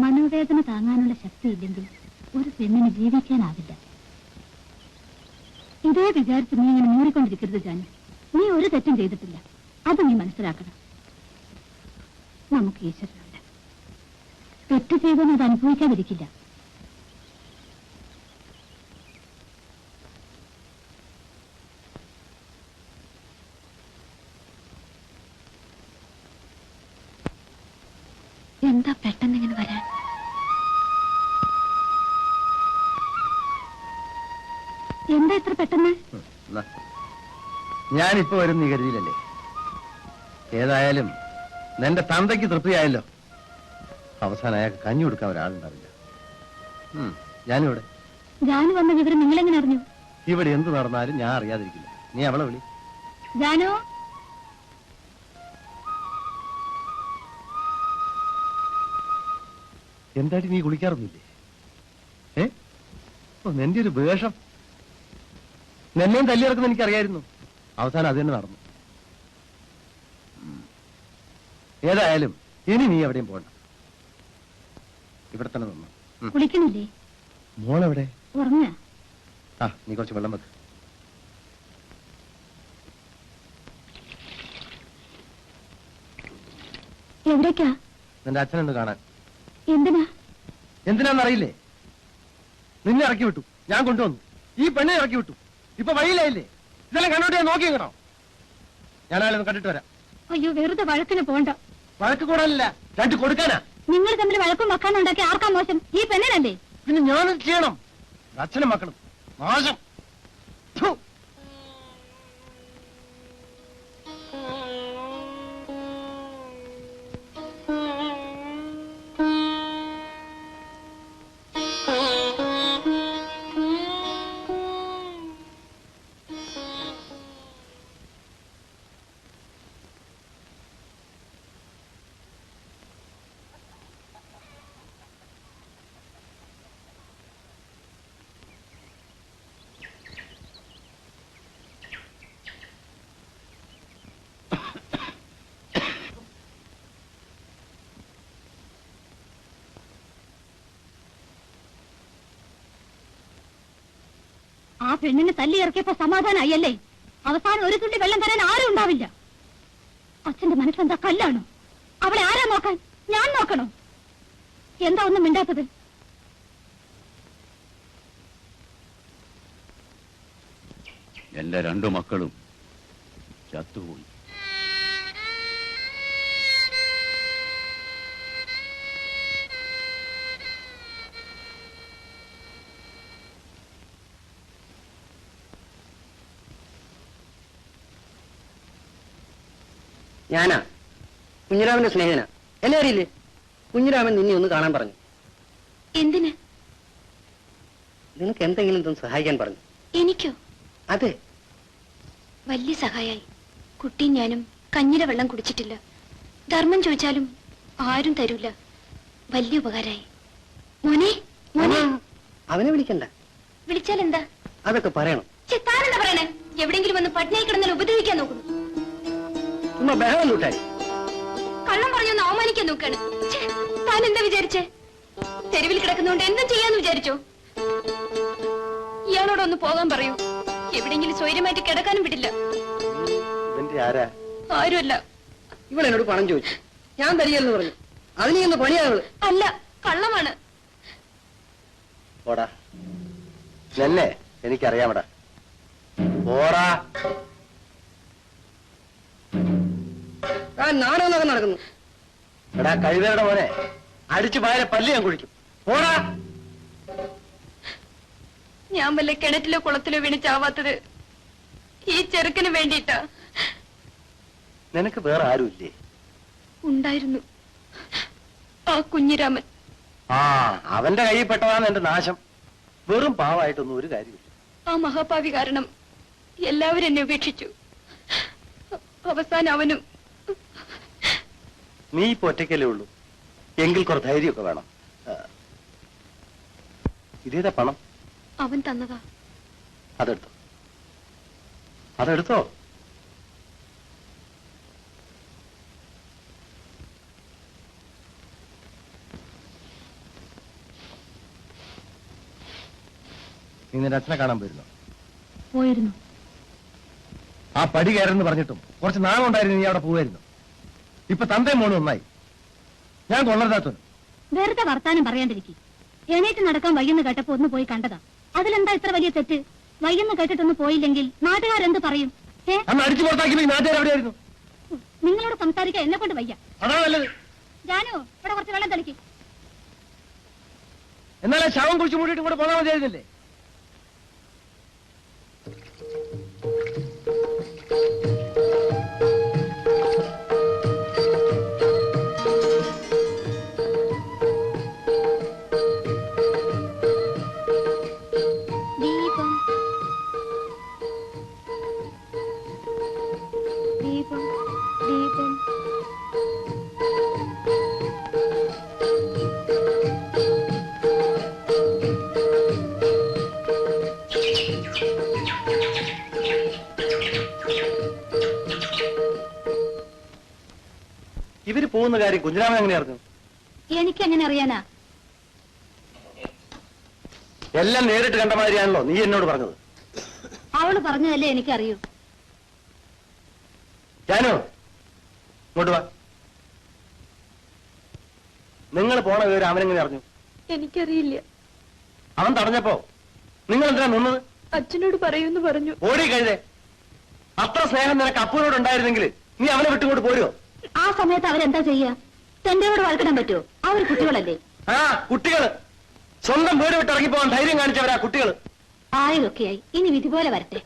മനോവേദന താങ്ങാനുള്ള ശക്തിയില്ലെങ്കിൽ ഒരു പെണ്ണിന് ജീവിക്കാനാവില്ല. ഇതേ വിചാരിച്ച് നീ ഇങ്ങനെ മൂറിക്കൊണ്ടിരിക്കരുത് ജാനു. നീ ഒരു തെറ്റും ചെയ്തിട്ടില്ല, അത് നീ മനസ്സിലാക്കണം. നമുക്ക് ഈശ്വരനുണ്ട്. തെറ്റ് ചെയ്തെന്ന് അത് അനുഭവിക്കാതിരിക്കില്ല. എന്താ പെട്ടെന്ന് ഇങ്ങനെ വരാൻ? എന്താ ഇത്ര പെട്ടെന്ന്? ഞാനിപ്പോ വരും നീ കരുതിയില്ലല്ലേ? ഏതായാലും നിന്റെ തന്തയ്ക്ക് തൃപ്തിയായല്ലോ. അവസാനം അയാൾക്ക് കഞ്ഞി കൊടുക്കാൻ ഒരാളുണ്ടാവില്ല. ഞാനിവിടെ. ജാനു വന്ന വിവരം നിങ്ങളെങ്ങനെ അറിഞ്ഞു? ഇവിടെ എന്ത് നടന്നാലും ഞാൻ അറിയാതിരിക്കില്ല. നീ അവളെ വിളി. ജാനു, എന്തായിട്ട് നീ കുളിക്കാറൊന്നുമില്ലേ? നിന്റെ ഒരു വേഷം. നിന്നെയും തല്ലിയിറക്കുന്ന എനിക്കറിയായിരുന്നു. അവസാനം അത് തന്നെ നടന്നു. ഏതായാലും ഇനി നീ എവിടെയും പോകണ്ട, ഇവിടെ തന്നെ നിന്നു. കുളിക്കണില്ലേ? മോളെവിടെ? ഉറങ്ങ. ആ, നീ കുറച്ച് വെള്ളം വെക്ക്. എവിടേക്കാ? നിന്റെ അച്ഛനൊന്ന് കാണാൻ. എന്തിനാ? എന്തിനാന്നറിയില്ലേ? നിന്നെ ഇറക്കി വിട്ടു, ഞാൻ കൊണ്ടുവന്നു. ഈ പെണ്ണെ ഇറക്കി വിട്ടു. ഇപ്പൊ വഴിയിലായില്ലേ? ഇതെല്ലാം കണ്ടോട്ട് ഞാൻ നോക്കി കേട്ടോ. ഞാനായാലൊന്ന് കണ്ടിട്ട് വരാം. അയ്യോ, വെറുതെ വഴക്കിന് പോണ്ട. വഴക്ക് കൂടാനില്ല, രണ്ട് കൊടുക്കാനാ. നിങ്ങൾ തമ്മിൽ വഴക്കും മക്കാനും ഉണ്ടാക്കി ആർക്കാ മോശം? ഈ പെണ്ണിനല്ലേ? പിന്നെ ഞാനും ചെയ്യണം. അച്ഛനും മക്കളും നാശം. പെണ്ണിനെ തല്ലി ഇറക്കിയപ്പോ സമാധാനമായല്ലേ? അവസാനം ഒരു തുള്ളി വെള്ളം തരാൻ ആരും ഉണ്ടാവില്ല. അച്ഛന്റെ മനസ്സെന്താ കല്ലാണോ? അവളെ ആരാ നോക്കാൻ? ഞാൻ നോക്കണോ? എന്താ ഒന്നും മിണ്ടാത്തത്? എന്റെ രണ്ടു മക്കളും ചത്തുപോയി. ഞാനാ കുഞ്ഞിരാമന്റെ സ്നേഹനാ. എന്നെ അറിയില്ലേ? കുഞ്ഞിരാമൻ നിന്നെ ഒന്ന് കാണാൻ പറഞ്ഞു. എന്തിന്? നിനക്ക് എന്തെങ്കിലും സഹായിക്കാൻ പറഞ്ഞു. എനിക്കോ? അതെ. വലിയ സഹായായി. കുട്ടിയും ഞാനും കഞ്ഞിയുടെ വെള്ളം കുടിച്ചിട്ടില്ല. ധർമ്മം ചോദിച്ചാലും ആരും തരൂല. വലിയ ഉപകാരായി. മോനെ, മോനെ. അവനെ വിളിക്കണ്ട. വിളിച്ചാൽ എന്താ? അതൊക്കെ പറയണം. താനെന്താ പറയണേ? എവിടെങ്കിലും വന്ന് പട്ടിണി കിടന്നാൽ ഉപദ്രവിക്കാൻ നോക്കുന്നു. ചുമ്മാ ബഹളം കൂട്ടായി. കള്ളം പറഞ്ഞൊന്ന് അവമാനിക്കാൻ നോക്കാണ്. താൻ എന്താ വിചാരിച്ചേ? തെരുവിൽ കിടക്കുന്നോണ്ട് എന്തും ചെയ്യാന്ന് വിചാരിച്ചോ? ഇയാളോടൊന്ന് പോകാൻ പറയൂ. എവിടെങ്കിലും സ്വൈര്യമായിട്ട് കിടക്കാനും വിടില്ല. ആരുമല്ല. ഇവളെന്നോട് പണം ചോദിച്ചു. ഞാൻ തരികയെന്ന് പറഞ്ഞു. അതിന് ചെയ്യുന്ന പണിയാണുള്ളത്. അല്ല, കള്ളമാണ്. ഓടാ എന്നെ എനിക്കറിയാമടാ. ഓടാ. നാടകമൊക്കെ നടക്കുന്നു. എടാ കഴിവേരുടെ മോനെ, അടിച്ചു പായ പല്ല് ഞാൻ കുഴിക്കും. ഓടാ. ഞാൻ വല്ല കിണറ്റിലോ കുളത്തിലോ വീണ് ചാവാത്തത് ഈ ചെറുക്കന് വേണ്ടിയിട്ടാ. നിനക്ക് വേറെ ആരുമില്ലേ? ഉണ്ടായിരുന്നു, ആ കുഞ്ഞിരാമൻ. ആ അവന്റെ കയ്യിൽ പെട്ടതാണ് എന്റെ നാശം. വെറും പാവായിട്ടൊന്നും ഒരു കാര്യമില്ല. ആ മഹാപാവി കാരണം എല്ലാവരും എന്നെ ഉപേക്ഷിച്ചു. അവസാനം അവനും. നീ ഇപ്പൊ ഒറ്റയ്ക്കല്ലേ ഉള്ളൂ. എങ്കിൽ കുറെ ധൈര്യമൊക്കെ വേണം. ഇതേതാ പണം? അവൻ തന്നതാ. അതെടുത്തോ, അതെടുത്തോ. നീ നിന്റെ അച്ഛനെ കാണാൻ പോയിരുന്നോ? പോയിരുന്നു. ആ പടി കയറെന്ന് പറഞ്ഞിട്ടും കുറച്ച് നാളുണ്ടായിരുന്നു നീ അവിടെ പോവായിരുന്നു. ഇപ്പൊ തന്തേ മോനും ഒന്നായി. ഞാൻ കൊള്ളരുതാത്തു. വെറുതെ വർത്താനം പറയാണ്ടിരിക്കും. എണീറ്റ് നടക്കാൻ വയ്യെന്ന് കേട്ടപ്പോ ഒന്ന് പോയി കണ്ടതാ. അതിലെന്താ ഇത്ര വലിയ തെറ്റ്? വയ്യെന്ന് കേട്ടിട്ടൊന്ന് പോയില്ലെങ്കിൽ നാട്ടുകാരെന്ത് പറയും? അന്ന് അടിച്ചു പുറത്താക്കി നാട്ടുകാർ എവിടെയായിരുന്നു? നിങ്ങളോട് സംസാരിക്കാൻ എന്നെ കൊണ്ട് വയ്യ. അതാ നല്ലത്. ജാനു, ഇവിടെ കുറച്ച് വെള്ളം തളിക്ക്. എന്നാലും ശവം കുറിച്ച് മൂടിയിട്ട് കൂടെ പോകാൻ മതിയായിരുന്നില്ലേ? ദീപം, ദീപം. ഇവര് പോകുന്ന കാര്യം കുഞ്ഞിരാമൻ എങ്ങനെ അറിഞ്ഞു? എനിക്കെങ്ങനെ അറിയാനാ? എല്ലാം നേരിട്ട് കണ്ട മാതിരിയാണല്ലോ നീ എന്നോട് പറഞ്ഞത്. അവള് പറഞ്ഞതല്ലേ എനിക്കറിയൂ. ജാനു, ഇങ്ങോട്ട് വാ. നിങ്ങൾ പോണ വിവരം അവനെങ്ങനെ അറിഞ്ഞു? എനിക്കറിയില്ല. അവൻ തടഞ്ഞപ്പോ നിങ്ങൾ എന്തിനാ നിന്നത്? അച്ഛനോട് പറയൂന്ന് പറഞ്ഞു. ഓടി കഴുതേ. അത്ര സ്നേഹം നിനക്ക് അപ്പൂനോട് ഉണ്ടായിരുന്നെങ്കിൽ നീ അവനെ വിട്ടുകൊണ്ട് പോരുമോ? ആ സമയത്ത് അവരെന്താ ചെയ്യാ? തെന്റെയോട് വഴക്കിടാൻ പറ്റുമോ? അവർ കുട്ടികളല്ലേ. ആ കുട്ടികള് സ്വന്തം വീട് വിട്ട് ഇറങ്ങിപ്പോവാൻ ധൈര്യം കാണിച്ചവരാ കുട്ടികള്. ആയതൊക്കെയായി. ഇനി വിധി പോലെ വരട്ടെ.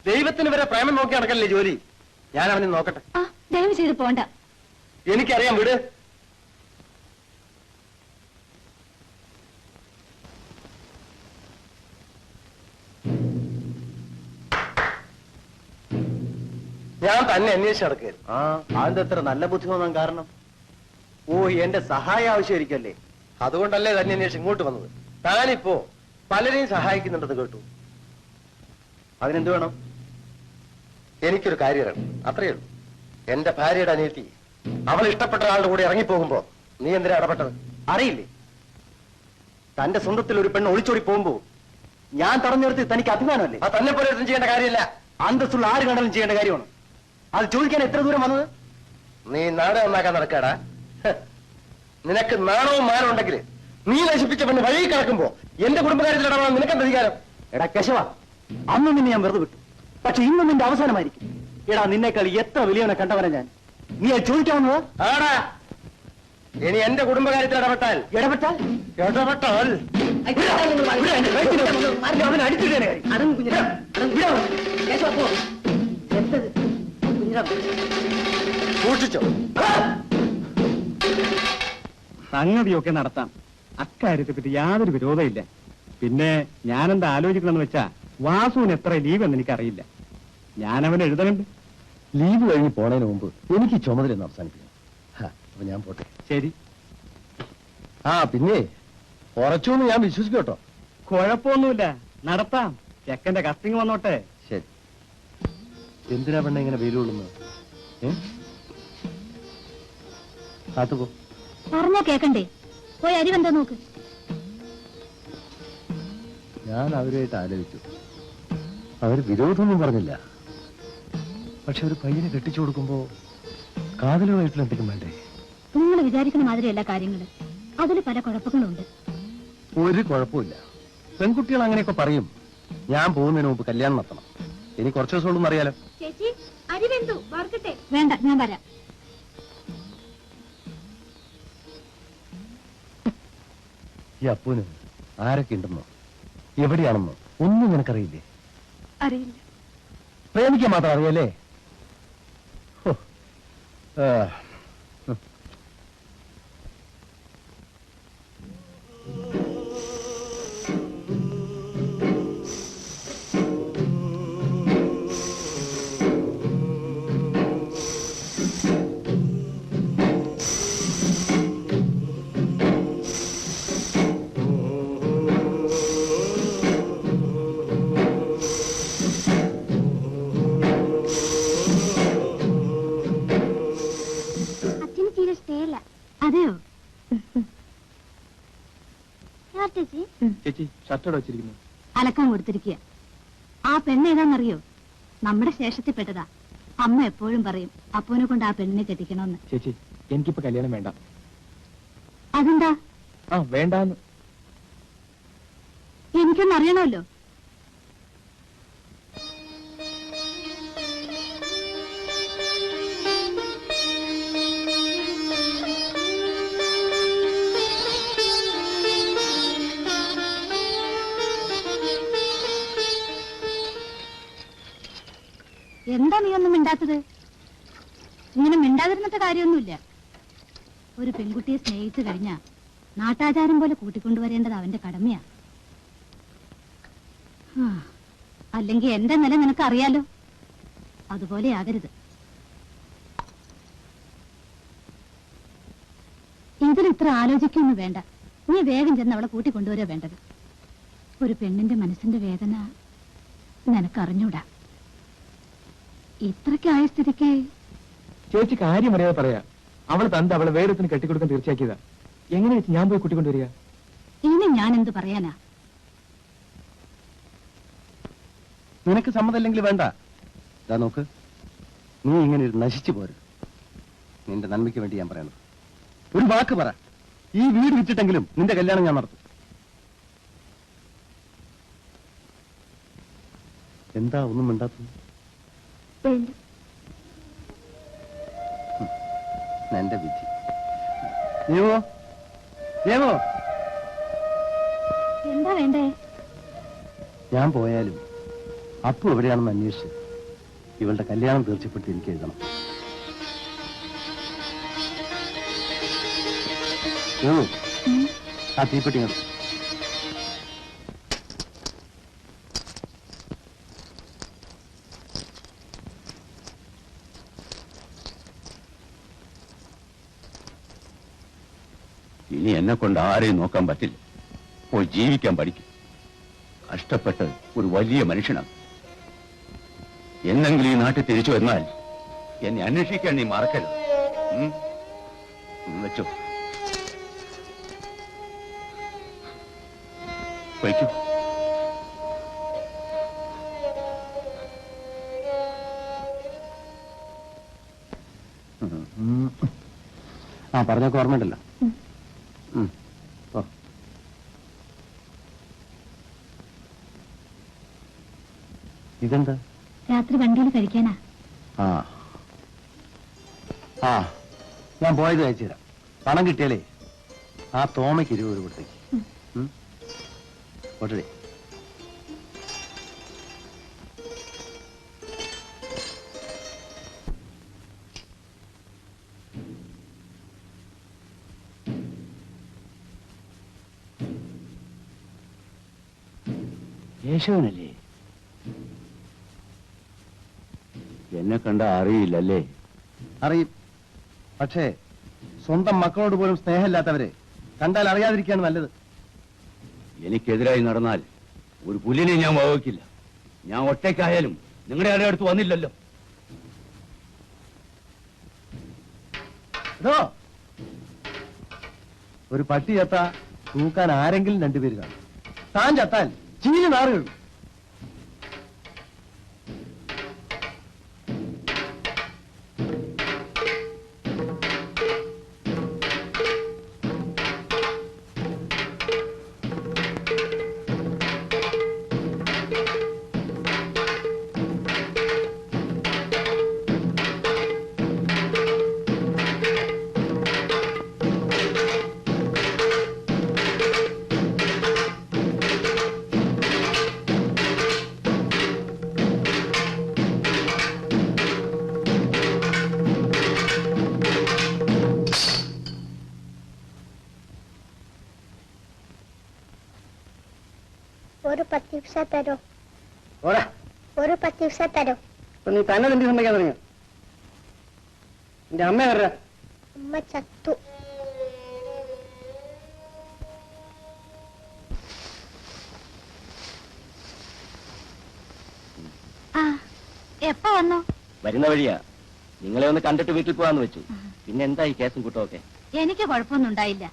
ദൈവത്തിന് വരെ പ്രേമം നോക്കി നടക്കല്ലേ ജോലി. ഞാൻ അവനെ നോക്കട്ടെ. ആ, ദയവ് ചെയ്ത് പോണ്ട. എനിക്കറിയാം, വിട്. ഞാൻ തന്നെ അന്വേഷിച്ച് നടക്കുകയായിരുന്നു. അതെന്താ എത്ര നല്ല ബുദ്ധി തോന്നാൻ കാരണം? ഓ, എന്റെ സഹായം ആവശ്യമായിരിക്കല്ലേ? അതുകൊണ്ടല്ലേ തന്നെ അന്വേഷിച്ച് ഇങ്ങോട്ട് വന്നത്. താനിപ്പോ പലരെയും സഹായിക്കുന്നുണ്ടെന്ന് കേട്ടു. അതിനെന്ത് വേണം? എനിക്കൊരു കാര്യം അറിയണം, അത്രയേ ഉള്ളൂ. എന്റെ ഭാര്യയുടെ അനിയത്തി അവൾ ഇഷ്ടപ്പെട്ട ഒരാളുടെ കൂടെ ഇറങ്ങിപ്പോകുമ്പോ നീ എന്തിനാ ഇടപെട്ടത്? അറിയില്ലേ? തന്റെ സ്വന്തത്തിൽ ഒരു പെണ്ണ് ഒളിച്ചോടി പോകുമ്പോ ഞാൻ തടഞ്ഞു നിർത്തി തനിക്ക് അഭിമാനമല്ലേ? ആ തന്നെ പോലെ ഒന്നും ചെയ്യേണ്ട കാര്യമില്ല. അന്തസ്സുള്ള ആര് കണ്ടാലും ചെയ്യേണ്ട കാര്യമാണ്. അത് ചോദിക്കാൻ എത്ര ദൂരം വന്നത്? നീ നാട് നന്നാക്കാൻ നടക്കാടാ. നിനക്ക് നാണവും മാനവും ഉണ്ടെങ്കിൽ നീ നശിപ്പിച്ച പെണ്ണ് വഴി കിടക്കുമ്പോ എന്റെ കുടുംബകാര്യത്തിൽ ഇടപെടാൻ നിനക്കെന്ത് അധികാരം? എടാ കേശവ, അന്ന് നിന്നെ ഞാൻ വെറുതെ വിട്ടു. പക്ഷെ ഇന്നും നിന്റെ അവസാനമായിരിക്കും. എടാ നിന്നേക്കാൾ എത്ര വലിയവനെ കണ്ടവനെ ഞാൻ. നീ അത് ചോദിക്കാവുന്നതാ? ആടാ, ഇനി എന്റെ കുടുംബകാര്യത്തിൽ ഇടപെട്ടാൽ ഇടപെട്ടാൽ അവനെ അടിച്ചിട്ടേ സൂക്ഷിച്ചോ. സംഗതിയൊക്കെ നടത്താം. അക്കാര്യത്തെ പറ്റി യാതൊരു വിരോധമില്ല. പിന്നെ ഞാനെന്താ ആലോചിക്കണമെന്ന് വെച്ചാ, വാസുവിന് എത്ര ലീവ് എന്ന് എനിക്കറിയില്ല. ഞാനവന് എഴുതലുണ്ട്. ലീവ് കഴിഞ്ഞ് പോണതിന് മുമ്പ് എനിക്ക് ചുമതല ഒന്ന് അവസാനിപ്പിക്കണം. അപ്പൊ ഞാൻ പോട്ടെ. ശരി. പിന്നെ കുറച്ചൊന്നും ഞാൻ വിശ്വസിക്കും കേട്ടോ. കുഴപ്പമൊന്നുമില്ല, നടത്താം. ചെക്കന്റെ കസ്റ്റിംഗ് വന്നോട്ടെ. ശരി. എന്തിനാ പെണ്ണ ഇങ്ങനെ വെയിലുള്ളുന്നത്? അത് പോ. പറഞ്ഞാ കേക്കണ്ടേ? പോയി അരി വന്തോ നോക്ക്. ഞാൻ അവരുമായിട്ട് ആലോചിച്ചു. അവർ വിരോധമൊന്നും പറഞ്ഞില്ല. പക്ഷെ ഒരു പയ്യനെ കെട്ടിച്ചു കൊടുക്കുമ്പോ കാതലുമായിട്ടുള്ള എന്തെങ്കിലും വേണ്ടേ? നിങ്ങൾ വിചാരിക്കുന്ന മാതിരിയല്ല കാര്യങ്ങള്. അതിൽ പല കുഴപ്പങ്ങളുണ്ട്. ഒരു കുഴപ്പമില്ല. പെൺകുട്ടികൾ അങ്ങനെയൊക്കെ പറയും. ഞാൻ പോകുന്നതിന് മുമ്പ് കല്യാണം നടത്തണം. ഇനി കുറച്ച് ദിവസം കൊണ്ടൊന്നും അറിയാലോ. ചേച്ചി, അരി വെന്തു, വറുക്കട്ടെ? വേണ്ട, ഞാൻ വരാം. ഈ അപ്പൂന് ആരൊക്കെ ഉണ്ടെന്നോ എവിടെയാണെന്നോ ഒന്നും നിനക്കറിയില്ലേ? അറിയില്ല. പ്രേമിക്കാൻ മാത്രം അറിയാലേ? അതെയോ? ചേച്ചി ഷർട്ടോടെ വെച്ചിരിക്കുന്നു. അലക്കാൻ കൊടുത്തിരിക്കുക. ആ പെണ്ണ് ഏതാന്നറിയോ? നമ്മുടെ ശേഷത്തിൽപ്പെട്ടതാ. അമ്മ എപ്പോഴും പറയും അപ്പൂനെ കൊണ്ട് ആ പെണ്ണിനെ കെട്ടിക്കണമെന്ന്. ചേച്ചി, എനിക്കിപ്പോ കല്യാണം വേണ്ട. അതെന്താ? വേണ്ടാന്ന്. എനിക്കൊന്നും അറിയണമല്ലോ. എന്താ നീ ഒന്നും മിണ്ടാത്തത്? ഇങ്ങനെ മിണ്ടാതിരുന്നിട്ട് കാര്യമൊന്നുമില്ല. ഒരു പെൺകുട്ടിയെ സ്നേഹിച്ചു കഴിഞ്ഞാ നാട്ടാചാരം പോലെ കൂട്ടിക്കൊണ്ടുവരേണ്ടത് അവന്റെ കടമയാ. അല്ലെങ്കിൽ എന്റെ നില നിനക്ക് അറിയാലോ. അതുപോലെ ആകരുത്. ഇതിൽ ഇത്ര ആലോചിക്കൊന്നും വേണ്ട. നീ വേഗം ചെന്ന് അവളെ കൂട്ടിക്കൊണ്ടുവരാ വേണ്ടത്. ഒരു പെണ്ണിന്റെ മനസ്സിന്റെ വേദന നിനക്കറിഞ്ഞൂടാ. ഇത്രയ്ക്കായ സ്ഥിതിക്ക് ചേച്ചി കാര്യം അറിയാതെ പറയാ. അവൾ തന്ത അവളെ വേറെത്തിന് കെട്ടിക്കൊടുക്കാൻ തീർച്ചയാക്കിയതാ. എങ്ങനെ വെച്ച് ഞാൻ പോയി കൂട്ടിക്കൊണ്ടുവരിക? ഇനി ഞാൻ എന്ത് പറയാനാ? നിനക്ക് സമ്മതമില്ലെങ്കിൽ വേണ്ട. ഇതാ നോക്ക്, നീ ഇങ്ങനെ നശിച്ചു പോരുത്. നിന്റെ നന്മയ്ക്ക് വേണ്ടി ഞാൻ പറയണത്. ഒരു വാക്ക് പറ. ഈ വീട് വിറ്റിട്ടെങ്കിലും നിന്റെ കല്യാണം ഞാൻ നടത്തും. എന്താ ഒന്നും മിണ്ടാത്തത്? എന്റെ വിധി. എന്താ വേണ്ടേ? ഞാൻ പോയാലും അപ്പു എവിടെയാണെന്ന് അന്വേഷിച്ച് ഇവളുടെ കല്യാണം തീർച്ചപ്പെടുത്തി എനിക്ക് എഴുതണം. ആ തീപ്പെട്ടി കണ്ടു. ഇനി എന്നെ കൊണ്ട് ആരെയും നോക്കാൻ പറ്റില്ല. പോയി ജീവിക്കാൻ പഠിക്കും. കഷ്ടപ്പെട്ട് ഒരു വലിയ മനുഷ്യനാണ്. എന്നെങ്കിലും ഈ നാട്ടിൽ തിരിച്ചു വന്നാൽ എന്നെ അന്വേഷിക്കാൻ നീ മറക്കരുത്. വെച്ചോ, വയ്ക്കൂ. പറഞ്ഞൊക്കെ ഓർമ്മയുണ്ടല്ലോ. ഇതെന്താ? രാത്രി വണ്ടിയിൽ കഴിക്കാനാ. ഞാൻ പോയത് അയച്ചു തരാം. പണം കിട്ടിയാലേ ആ തോമയ്ക്ക് 20 കൊടുത്തേക്ക്. കൊട്ടേ. യേശവനല്ലേ? എന്നെ കണ്ട അറിയില്ലല്ലേ? അറിയും. പക്ഷേ സ്വന്തം മക്കളോട് പോലും സ്നേഹമില്ലാത്തവരെ കണ്ടാൽ അറിയാതിരിക്കുകയാണ് നല്ലത്. എനിക്കെതിരായി നടന്നാൽ ഒരു പുല്ലിനെ ഞാൻ വഹിക്കില്ല. ഞാൻ ഒറ്റയ്ക്കായാലും നിങ്ങളുടെ ആരുടെ അടുത്ത് വന്നില്ലല്ലോ. ഒരു പട്ടി ചത്ത തൂക്കാൻ ആരെങ്കിലും രണ്ടുപേര് കാണും. താൻ ചത്താൽ ചീഞ്ഞ നാറുകൾ. ഒരു 10 പൈസ തരോ? ഓടാ, ഒരു 10 പൈസ തരോ? നീ തന്നെ തണ്ടി സമ്മതിക്കാൻ തുടങ്ങിയോ? എന്റെ അമ്മ വരാ. അമ്മ ചത്തു. എപ്പോ വന്നു? വരുന്ന വഴിയാ. നിങ്ങളെ ഒന്ന് കണ്ടിട്ട് വീട്ടിൽ പോവാന്ന് വെച്ചു. പിന്നെ എന്താ ഈ കേസും കൂട്ടമൊക്കെ? എനിക്ക് കുഴപ്പമൊന്നും ഉണ്ടായില്ല.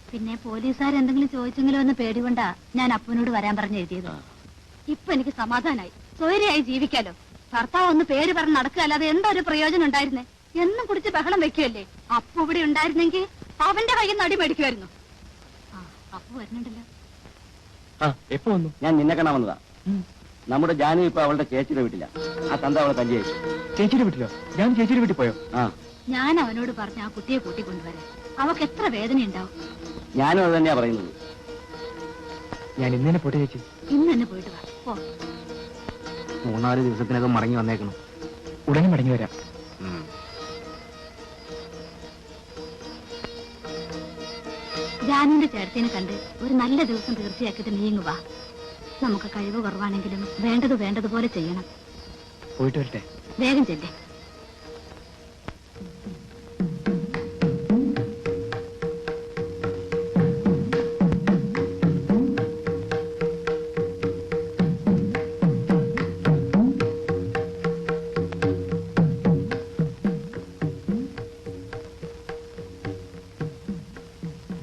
പിന്നെ പോലീസുകാർ എന്തെങ്കിലും ചോദിച്ചെങ്കിലോ എന്ന് പേടികൊണ്ടാ ഞാൻ അപ്പനോട് വരാൻ പറഞ്ഞ് എഴുതിയത്. ഇപ്പൊ എനിക്ക് സമാധാനായി. സ്വൈര്യമായി ജീവിക്കാലോ. ഭർത്താവ് ഒന്ന് പേര് പറഞ്ഞ് നടക്കുക അല്ലാതെ എന്തോ ഒരു പ്രയോജനം ഉണ്ടായിരുന്നേ? എന്നും കുടിച്ച് ബഹളം വെക്കുമല്ലേ? അപ്പു ഇവിടെ ഉണ്ടായിരുന്നെങ്കിൽ അവന്റെ കയ്യിൽ നിന്ന് അടി മേടിക്കുമായിരുന്നു. അപ്പു വരുന്നുണ്ടല്ലോ. എപ്പോ വന്നു? ഞാൻ നിന്നെ കാണാൻ വന്നതാ. നമ്മുടെ ജാനു ഇപ്പൊ അവളുടെ ചേച്ചിയുടെ വീട്ടില. ആ തന്ത അവളെ തല്ലി അയച്ചു. ചേച്ചിയുടെ വീട്ടിലോ? ഞാൻ ചേച്ചിയുടെ വീട്ടിൽ പോയോ? ഞാൻ അവനോട് പറഞ്ഞ ആ കുട്ടിയെ കൂട്ടിക്കൊണ്ടുവരാൻ. അവക്ക് എത്ര വേദന ഉണ്ടാവും. ഞാനും അത് തന്നെയാ പറയുന്നത്. ഞാൻ ഇന്ന് തന്നെ പോട്ടെ ചേച്ചി? ഇന്ന് തന്നെ പോയിട്ട് വാ. പോ. 3-4 ദിവസത്തിനകം മടങ്ങി വന്നേക്കണം. ഉടനെ മടങ്ങി വരാം. ജാനുവിന്റെ ചേട്ടത്തിനെ കണ്ട് ഒരു നല്ല ദിവസം തീർച്ചയാക്കിയിട്ട് നീങ്ങു വാ. നമുക്ക് കഴിവ് കുറവാണെങ്കിലും വേണ്ടതുപോലെ ചെയ്യണം. പോയിട്ട് വരട്ടെ? വേഗം ചെല്ലേ.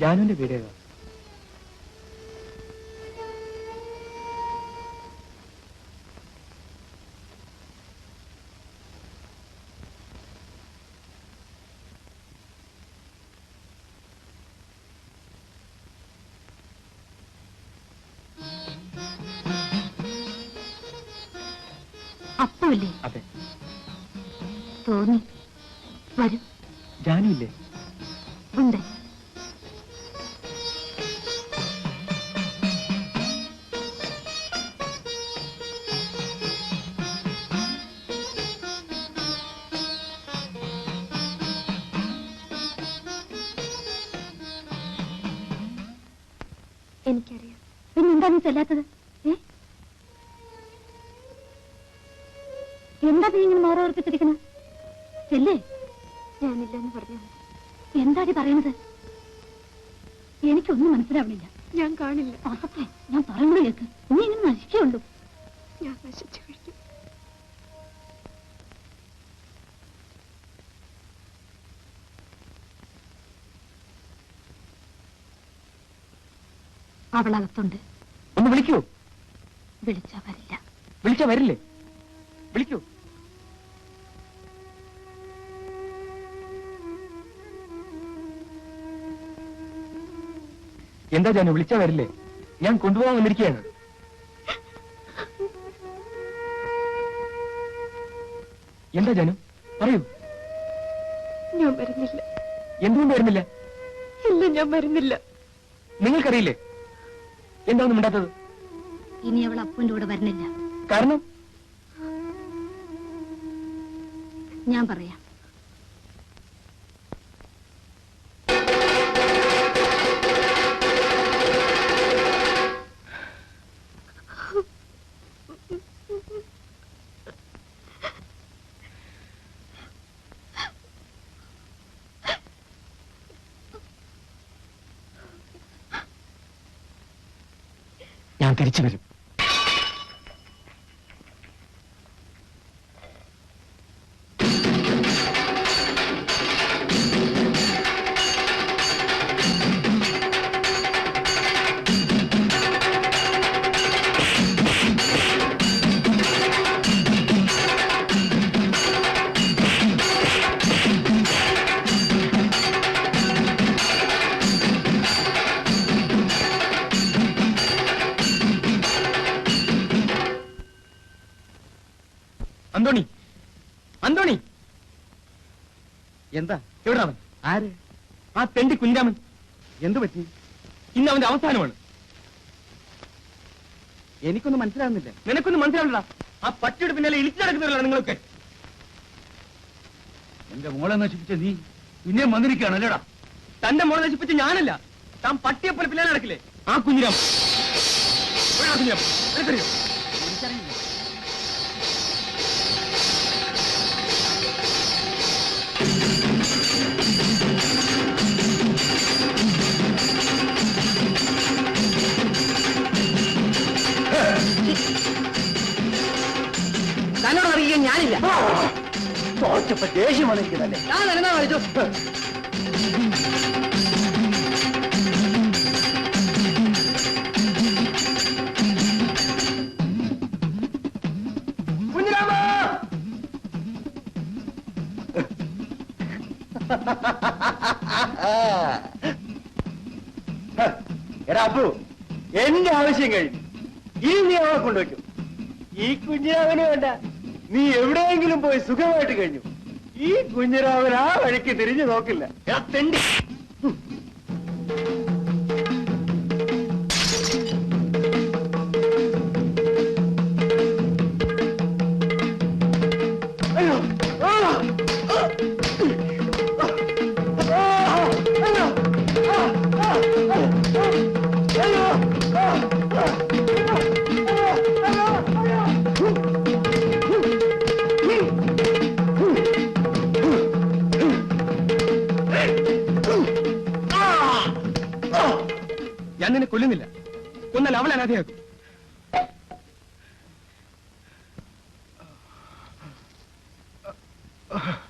ജാനുവിന്റെ വീട് ഏതാ? അപ്പല്ലേ? അതെ. തോന്നി. വരൂ. ജാനു ഇല്ലേ? ഉണ്ട്. എനിക്കറിയാം. പിന്നെന്താ നീ ചെല്ലാത്തത്? എന്താ നീ ഇങ്ങനെ മോറോർപ്പിച്ചിരിക്കുന്നത്? ചെല്ലേ. ഞാനില്ലെന്ന് പറഞ്ഞു. എന്താടി പറയുന്നത്? എനിക്കൊന്നും മനസ്സിലാവണില്ല. ഞാൻ കാണില്ല. അതൊക്കെ ഞാൻ പറയുന്നത് കേൾക്ക്. നീ ഇങ്ങനെ നശിക്കുള്ളൂ. ഞാൻ നശിച്ചു കഴിഞ്ഞു. അവളകത്തുണ്ട്. ഒന്ന് വിളിക്കൂ. വിളിച്ചാ വരില്ല. വിളിച്ചാ വരില്ലേ? വിളിക്കൂ. എന്താ ജാനു വിളിച്ചാ വരില്ലേ? ഞാൻ കൊണ്ടുപോകാൻ വന്നിരിക്കുകയാണ്. എന്താ ജാനു പറയൂ. ഞാൻ വരുന്നില്ല. എന്തുകൊണ്ട് വരുന്നില്ല? ഇല്ല, ഞാൻ വരുന്നില്ല. നിങ്ങൾക്കറിയില്ലേ എന്താ ഒന്നും മിണ്ടാത്തത്? ഇനി അവൾ അപ്പന്റെ കൂടെ വരുന്നില്ല. കാരണം ഞാൻ പറയാം. ഞാൻ തിരിച്ചു വരും. അന്തോണി, അന്തോണി, എന്താ? എവിടെ അവൻ? ആര്? ആ തെണ്ടി കുഞ്ഞിരാമൻ. എന്തു പറ്റി? ഇന്ന് അവന്റെ അവസാനമാണ്. എനിക്കൊന്നും മനസ്സിലാകുന്നില്ല. നിനക്കൊന്നും മനസ്സിലാവില്ല. ആ പട്ടിയുടെ പിന്നാലെ ഇളിച്ചു നടക്കുന്നവരല്ല നിങ്ങളൊക്കെ. എന്റെ മോളെ നശിപ്പിച്ച നീ പിന്നെയും വന്നിരിക്കുകയാണ് അല്ലേടാ? തന്റെ മോളെ നശിപ്പിച്ച് ഞാനല്ല, താൻ പട്ടിയെപ്പോലെ പിന്നാലെ നടക്കില്ലേ ആ കുഞ്ഞിരാമൻ. എവിടെയാ കുഞ്ഞിരാമൻ? നിനക്കറിയോ? എനിക്കറിയില്ല. തന്നോട് അറിയിക്കാൻ ഞാനില്ല. തോറ്റപ്പോ ദേഷ്യം വന്നിരിക്കുന്നല്ലേ? ഞാൻ എന്നാ കളിച്ചു. എടാ അപ്പു, എന്റെ ആവശ്യം കഴിഞ്ഞു. ഇനി നീ അവളെ കൊണ്ടുവയ്ക്കും. ഈ കുഞ്ഞിരാമന് വേണ്ട, നീ എവിടെയെങ്കിലും പോയി സുഖമായിട്ട് കഴിഞ്ഞു. ഈ കുഞ്ഞിരാമൻ ആ വഴിക്ക് തിരിഞ്ഞു നോക്കില്ല. എടാ തെണ്ടി. അയ്യോ, ആ, ആ, അയ്യോ, അയ്യോ, ഞാൻ നിന്നെ കൊല്ലുന്നില്ല. കൊന്നാൽ അവളെ അനാഥയാക്കും. Ha ha ha.